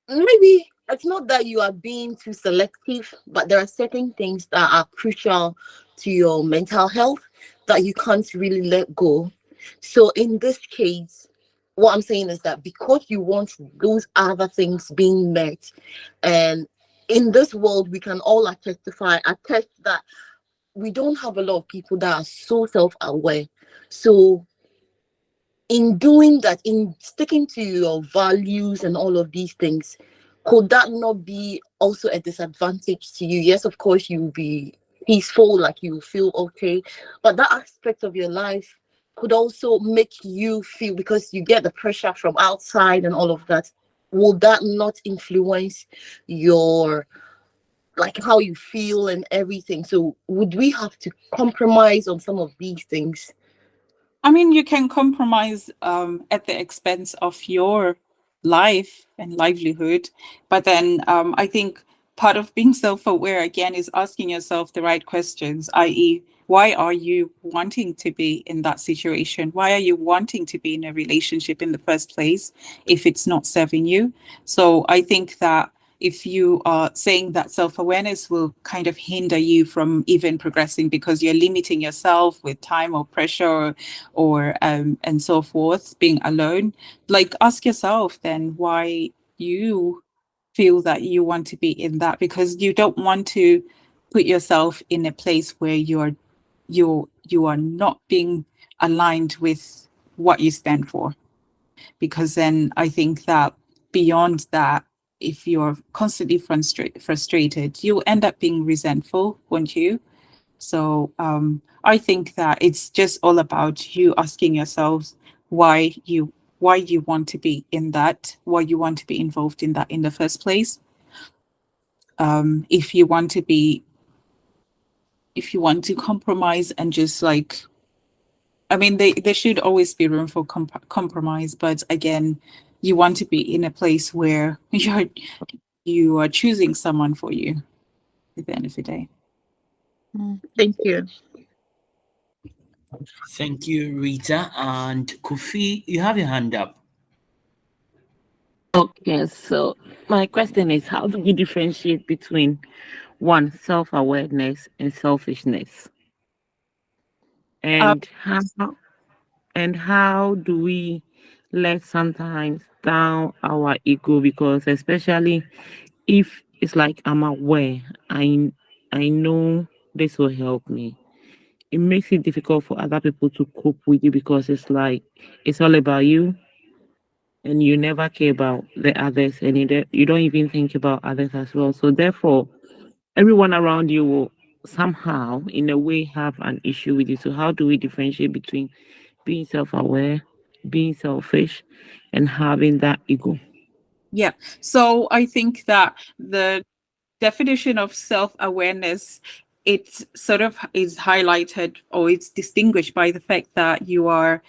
maybe it's not that you are being too selective, but there are certain things that are crucial to your mental health that you can't really let go. So in this case, what I'm saying is that because you want those other things being met, and in this world, we can all attest that we don't have a lot of people that are so self-aware. So in doing that, in sticking to your values and all of these things, could that not be also a disadvantage to you? Yes, of course, you'll be peaceful, like you feel okay, but that aspect of your life could also make you feel, because you get the pressure from outside and all of that. Will that not influence your, like, how you feel and everything? So would we have to compromise on some of these things?
I mean, you can compromise at the expense of your life and livelihood, but then I think part of being self-aware again is asking yourself the right questions, i.e., why are you wanting to be in that situation? Why are you wanting to be in a relationship in the first place if it's not serving you? So I think that if you are saying that self-awareness will kind of hinder you from even progressing because you're limiting yourself with time or pressure or and so forth, being alone, like ask yourself then why you feel that you want to be in that, because you don't want to put yourself in a place where you are not being aligned with what you stand for. Because then I think that beyond that, if you're constantly frustrated, you'll end up being resentful, won't you? So I think that it's just all about you asking yourselves why you why you want to be in that, why you want to be involved in that in the first place. If you want to compromise and just like, I mean, there should always be room for compromise, but again, you want to be in a place where you are choosing someone for you at the end of the day.
Thank you.
Thank you, Rita. And Kofi, you have your hand up.
Okay, so my question is, how do you differentiate between one, self-awareness and selfishness? And how do we let sometimes down our ego? Because especially if it's like I'm aware, I know this will help me. It makes it difficult for other people to cope with you because it's like it's all about you and you never care about the others and you don't even think about others as well. So therefore, everyone around you will somehow, in a way, have an issue with you. So how do we differentiate between being self-aware, being selfish, and having that ego?
Yeah. So I think that the definition of self-awareness, it sort of is highlighted or it's distinguished by the fact that you are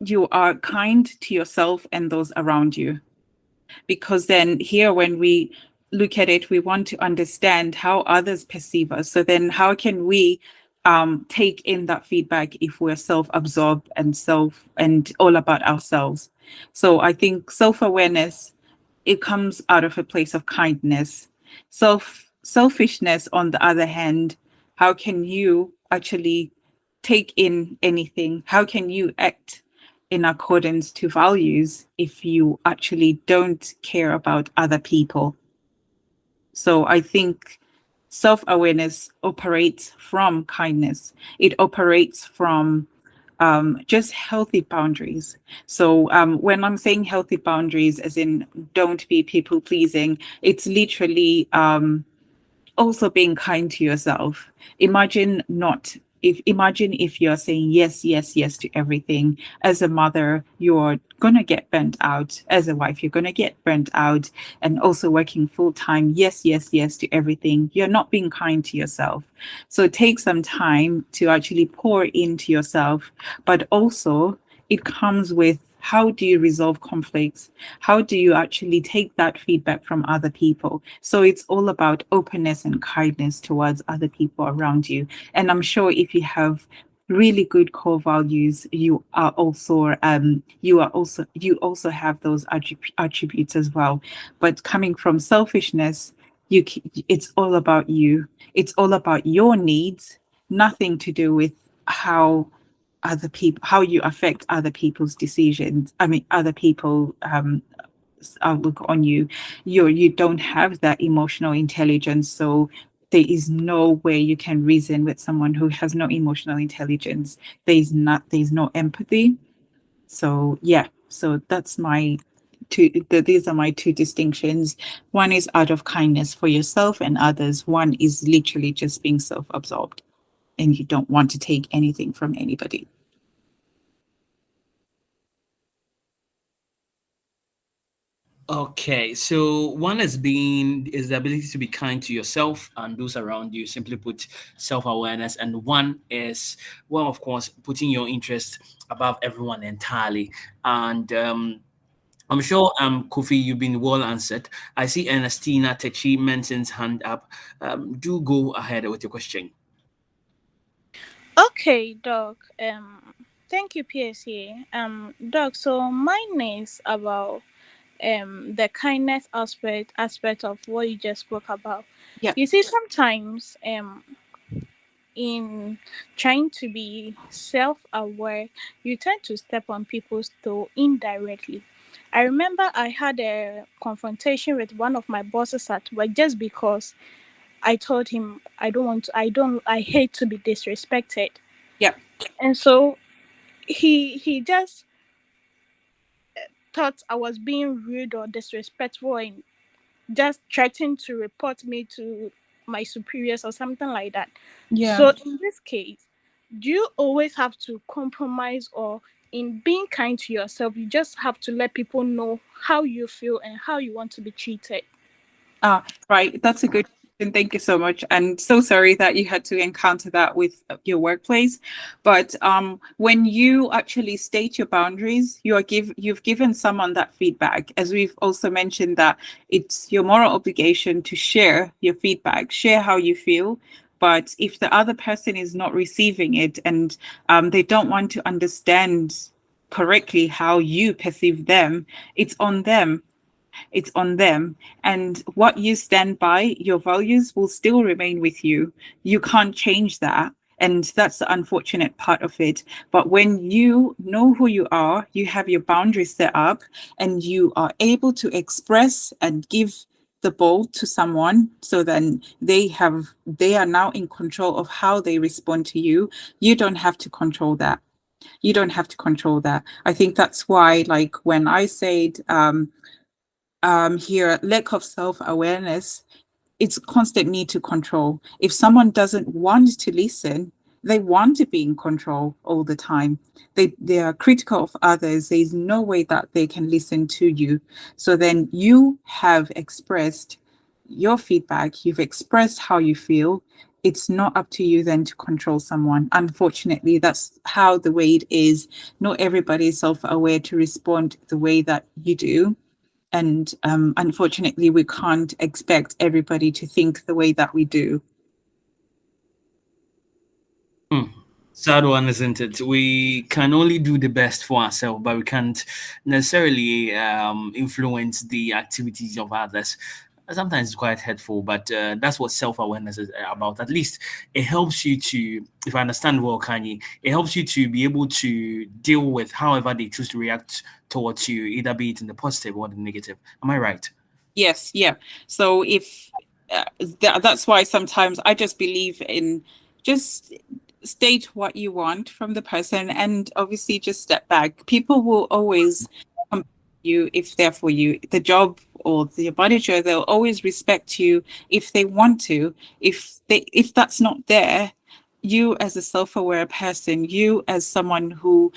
you are kind to yourself and those around you. Because then here, when we look at it, we want to understand how others perceive us. So then how can we take in that feedback if we're self-absorbed and all about ourselves? So I think self-awareness, it comes out of a place of kindness. Selfishness, on the other hand, how can you actually take in anything? How can you act in accordance to values if you actually don't care about other people? So I think self-awareness operates from kindness. It operates from just healthy boundaries. So when I'm saying healthy boundaries, as in don't be people pleasing, it's literally also being kind to yourself. Imagine if you're saying yes, yes, yes to everything. As a mother, you're gonna get burnt out. As a wife, you're gonna get burnt out, and also working full time. Yes, yes, yes to everything. You're not being kind to yourself. So take some time to actually pour into yourself, but also it comes with, how do you resolve conflicts? How do you actually take that feedback from other people? So it's all about openness and kindness towards other people around you. And I'm sure if you have really good core values, you also have those attributes as well. But coming from selfishness, it's all about you. It's all about your needs, nothing to do with how you affect other people's decisions. I mean, other people outlook on you. You don't have that emotional intelligence, so there is no way you can reason with someone who has no emotional intelligence. There's no empathy. So yeah, so that's my these are my two distinctions. One is out of kindness for yourself and others. One is literally just being self-absorbed and you don't want to take anything from anybody.
Okay, so one is the ability to be kind to yourself and those around you. Simply put, self-awareness, and one is, well, of course, putting your interest above everyone entirely. And I'm sure, Kofi, you've been well answered. I see Ernestina Techi mentions hand up. Do go ahead with your question.
Okay, Doc. Thank you, Piesie. Doc. So mine is about the kindness aspect of what you just spoke about.
Yeah.
You see, sometimes in trying to be self-aware, you tend to step on people's toe indirectly. I remember I had a confrontation with one of my bosses at work just because I told him I hate to be disrespected.
Yeah.
And so he just thought I was being rude or disrespectful and just threatened to report me to my superiors or something like that.
Yeah.
So in this case, do you always have to compromise, or in being kind to yourself, you just have to let people know how you feel and how you want to be treated?
Right. That's a good question. Thank you so much. And so sorry that you had to encounter that with your workplace. But when you actually state your boundaries, you've given someone that feedback. As we've also mentioned, that it's your moral obligation to share your feedback, share how you feel. But if the other person is not receiving it, and they don't want to understand correctly how you perceive them, it's on them. It's on them. And what you stand by, your values will still remain with you. You can't change that. And that's the unfortunate part of it. But when you know who you are, you have your boundaries set up, and you are able to express and give the ball to someone, so then they are now in control of how they respond to you. You don't have to control that. You don't have to control that. I think that's why, like, when I said here, lack of self-awareness, it's constant need to control. If someone doesn't want to listen, they want to be in control all the time. They are critical of others. There's no way that they can listen to you. So then you have expressed your feedback, you've expressed how you feel. It's not up to you then to control someone. Unfortunately, that's how the way it is. Not everybody is self-aware to respond the way that you do. And unfortunately, we can't expect everybody to think the way that we do.
Sad one, isn't it? We can only do the best for ourselves, but we can't necessarily influence the activities of others. Sometimes it's quite hurtful, but that's what self-awareness is about. At least it helps you to, if I understand well, Kanye, it helps you to be able to deal with however they choose to react towards you, either be it in the positive or the negative. Am I right?
Yes, yeah. So if that's why sometimes I just believe in just state what you want from the person, and obviously just step back. People will always come to you if they're for you. The job or the manager, they'll always respect you if they want to. If that's not there, you as a self-aware person, you as someone who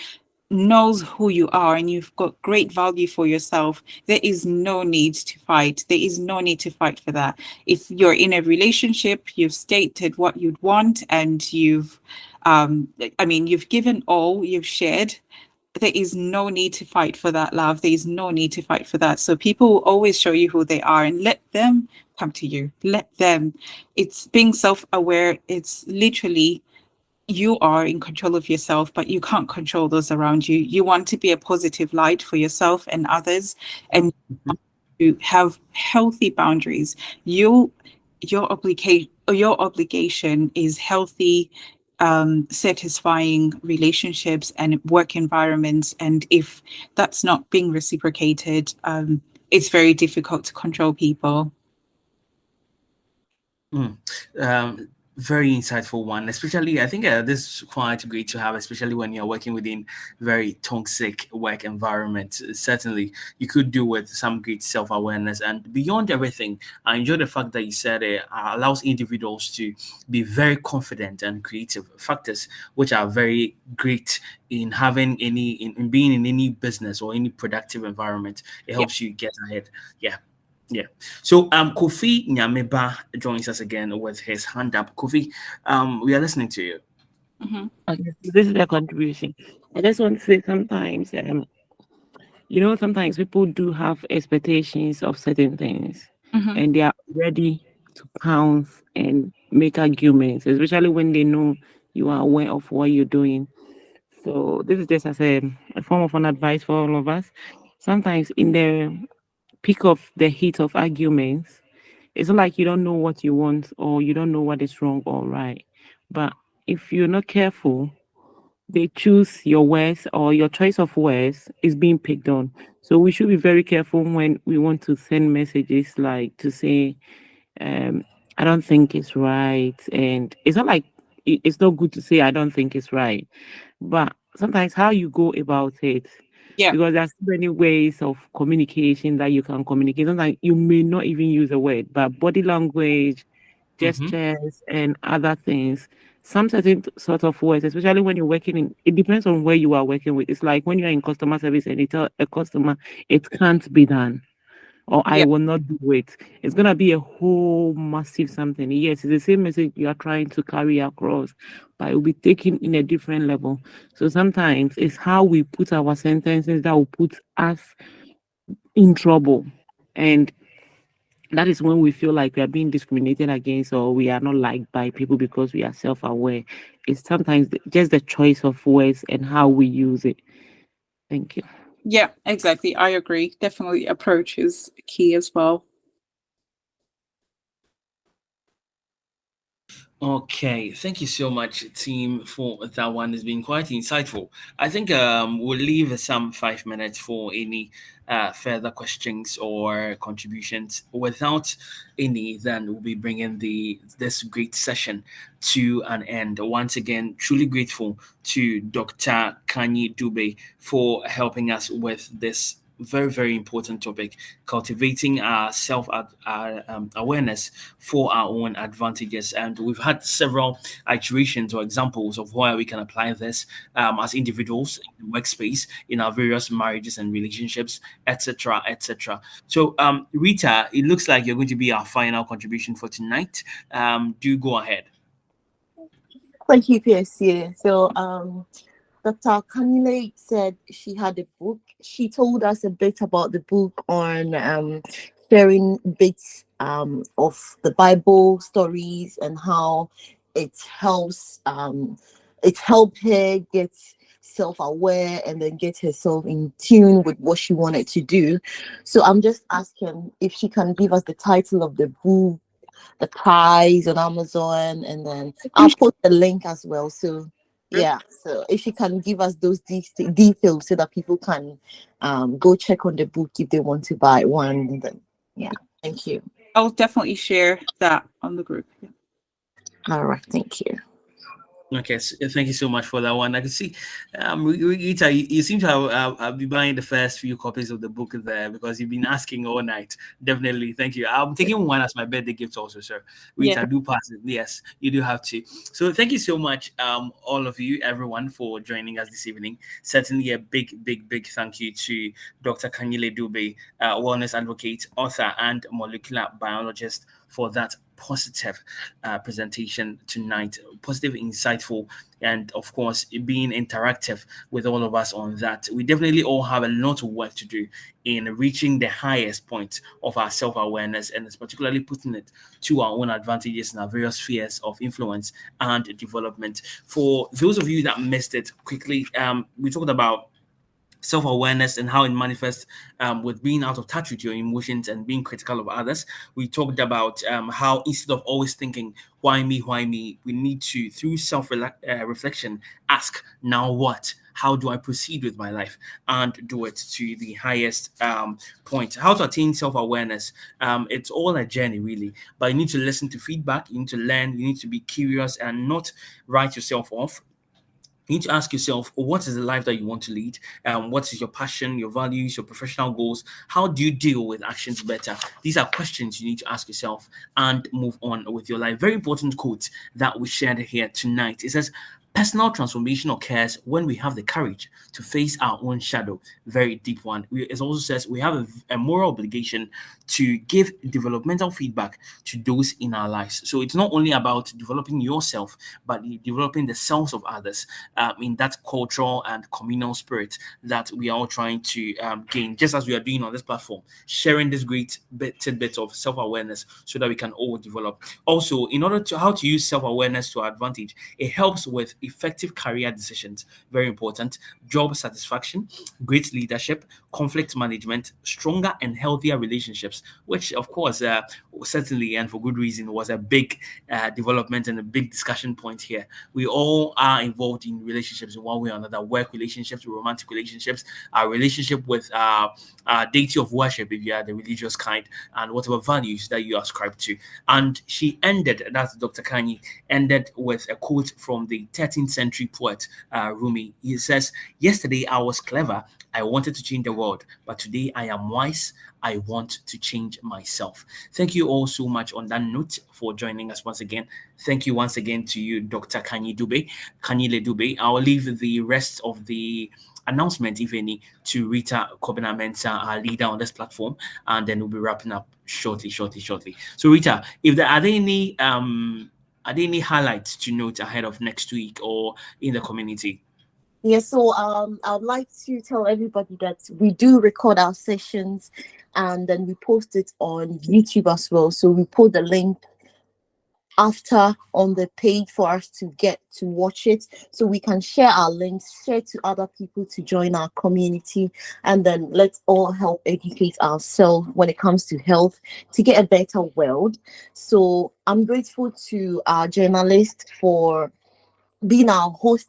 knows who you are and you've got great value for yourself, there is no need to fight. There is no need to fight for that. If you're in a relationship, you've stated what you'd want, and you've given all, you've shared. There is no need to fight for that love. There is no need to fight for that. So people will always show you who they are, and let them come to you. Let them. It's being self-aware. It's literally, you are in control of yourself, but you can't control those around you. You want to be a positive light for yourself and others, and to have healthy boundaries. Your obligation is healthy, satisfying relationships and work environments. And if that's not being reciprocated, it's very difficult to control people.
Very insightful one, especially I think this is quite great to have, especially when you're working within very toxic work environment. Certainly you could do with some great self-awareness. And beyond everything, I enjoy the fact that you said it allows individuals to be very confident and creative, factors which are very great in having in being in any business or any productive environment. It helps you get ahead. Yeah. So Kofi Nyameba joins us again with his hand up. Kofi, we are listening to you.
Okay, so this is their contribution. I just want to say sometimes, sometimes people do have expectations of certain things, and they are ready to pounce and make arguments, especially when they know you are aware of what you're doing. So this is just as a form of an advice for all of us. Sometimes in the peak of the heat of arguments, it's not like you don't know what you want or you don't know what is wrong or right. But if you're not careful, they choose your words, or your choice of words is being picked on. So we should be very careful when we want to send messages, like to say, I don't think it's right. And it's not like it's not good to say I don't think it's right. But sometimes how you go about it, because there's so many ways of communication that you can communicate. Sometimes you may not even use a word, but body language, gestures, and other things some certain sort of words, especially when you're working in, it depends on where you are working with. It's like when you're in customer service and you tell a customer it can't be done or I
Yeah.
will not do it. It's gonna be a whole massive something. Yes, it's the same message you are trying to carry across, but it will be taken in a different level. So sometimes it's how we put our sentences that will put us in trouble. And that is when we feel like we are being discriminated against or we are not liked by people because we are self-aware. It's sometimes just the choice of words and how we use it. Thank you.
Yeah, exactly. I agree. Definitely approach is key as well.
Okay, thank you so much, team, for that one. It's been quite insightful. I think we'll leave some 5 minutes for any further questions or contributions. Without any, then we'll be bringing this great session to an end. Once again, truly grateful to Dr. Khanyile Dube for helping us with this very, very important topic, cultivating our awareness for our own advantages. And we've had several iterations or examples of where we can apply this as individuals in the workspace, in our various marriages and relationships, etc., etc. So, Rita, it looks like you're going to be our final contribution for tonight. Do go ahead.
Thank you, Piesie. So, Dr. Khanyile said she had a book. She told us a bit about the book on sharing bits of the Bible stories and how it helps it helped her get self-aware and then get herself in tune with what she wanted to do. So I'm just asking if she can give us the title of the book, the price on Amazon, and then I'll put the link as well. So yeah, so if you can give us those details so that people can go check on the book if they want to buy one, and then yeah, thank you.
I'll definitely share that on the group. Yeah.
All right, thank you.
Okay, so thank you so much for that one. I can see, Rita, you seem to have be buying the first few copies of the book there because you've been asking all night. Definitely, thank you. I'm taking one as my birthday gift also, sir. Rita,
Yeah.
do pass it. Yes, you do have to. So thank you so much, all of you, everyone, for joining us this evening. Certainly a big, big, big thank you to Dr. Khanyile Dube, wellness advocate, author, and molecular biologist for that positive presentation tonight, positive, insightful, and of course, being interactive with all of us on that. We definitely all have a lot of work to do in reaching the highest point of our self awareness, and it's particularly putting it to our own advantages in our various spheres of influence and development. For those of you that missed it quickly, we talked about self-awareness and how it manifests with being out of touch with your emotions and being critical of others. We talked about how instead of always thinking why me, we need to, through self-reflection, ask, now what? How do I proceed with my life and do it to the highest point? How to attain self-awareness? It's all a journey, really, but you need to listen to feedback, you need to learn, you need to be curious and not write yourself off. You need to ask yourself, what is the life that you want to lead? What is your passion, your values, your professional goals? How do you deal with actions better? These are questions you need to ask yourself and move on with your life. Very important quote that we shared here tonight. It says, personal transformation occurs when we have the courage to face our own shadow. Very deep one. It also says we have a moral obligation to give developmental feedback to those in our lives. So it's not only about developing yourself, but developing the selves of others in that cultural and communal spirit that we are all trying to gain, just as we are doing on this platform, sharing this great tidbit of self-awareness so that we can all develop. Also, in order to how to use self-awareness to our advantage, it helps with effective career decisions. Very important. Job satisfaction, great leadership, conflict management, stronger and healthier relationships, which of course certainly and for good reason was a big development and a big discussion point here. We all are involved in relationships in one way or another, work relationships, romantic relationships, our relationship with our deity of worship if you are the religious kind, and whatever values that you ascribe to. And she ended, that's Dr. Kanye, ended with a quote from the 30 13th century poet Rumi. He says, "Yesterday I was clever. I wanted to change the world, but today I am wise. I want to change myself." Thank you all so much on that note for joining us once again. Thank you once again to you, Dr. Khanyile Dube. I'll leave the rest of the announcement, if any, to Rita Kobina-Mensah, our leader on this platform, and then we'll be wrapping up shortly. So, Rita, if there are there any highlights to note ahead of next week or in the community?
Yes, so I'd like to tell everybody that we do record our sessions and then we post it on YouTube as well. So we put the link after on the page for us to get to watch it, so we can share our links, share to other people to join our community, and then let's all help educate ourselves when it comes to health to get a better world. So I'm grateful to our journalist for being our host.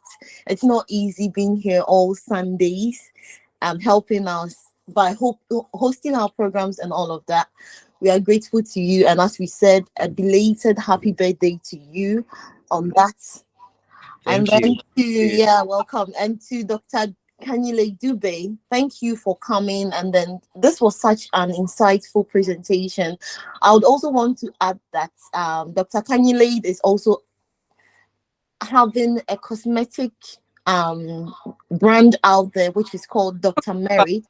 It's not easy being here all Sundays, helping us by hosting our programs and all of that. We are grateful to you, and as we said, a belated happy birthday to you on that.
Thank
and then
you.
welcome. And to Dr. Khanyile Dube, thank you for coming. And then this was such an insightful presentation. I would also want to add that Dr. Khanyile is also having a cosmetic brand out there which is called Dr. Mary,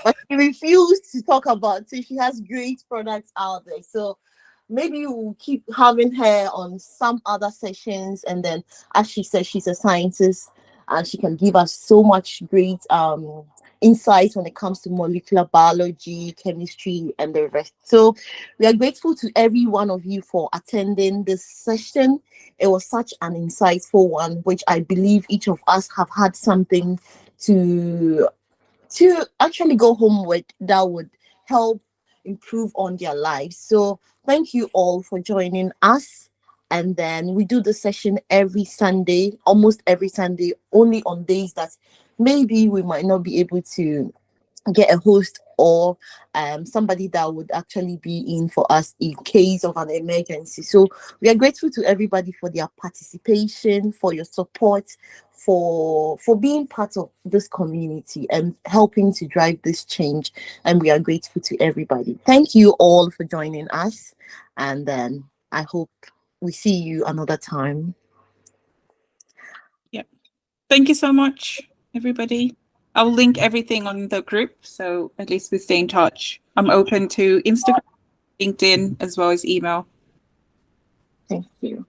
but she refused to talk about it. She has great products out there, so maybe we'll keep having her on some other sessions. And then, as she said, she's a scientist and she can give us so much great insights when it comes to molecular biology, chemistry, and the rest. So we are grateful to every one of you for attending this session. It was such an insightful one, which I believe each of us have had something to actually go home with that would help improve on their lives. So thank you all for joining us. And then we do the session every Sunday, almost every Sunday, only on days that maybe we might not be able to get a host or somebody that would actually be in for us in case of an emergency. So we are grateful to everybody for their participation, for your support, for being part of this community and helping to drive this change. And we are grateful to everybody. Thank you all for joining us. And then I hope we see you another time.
Yep. Thank you so much, everybody. I'll link everything on the group, so at least we stay in touch. I'm open to Instagram, LinkedIn, as well as email.
Thank you.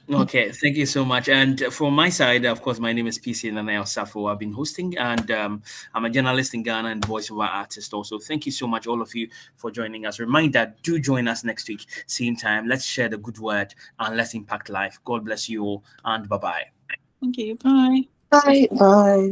Okay, thank you so much. And from my side, of course, my name is Piesie Safo. I've been hosting, and I'm a journalist in Ghana and voiceover artist also. Thank you so much, all of you, for joining us. Reminder, do join us next week, same time. Let's share the good word and let's impact life. God bless you all, and bye-bye.
Thank you. Bye.
Bye.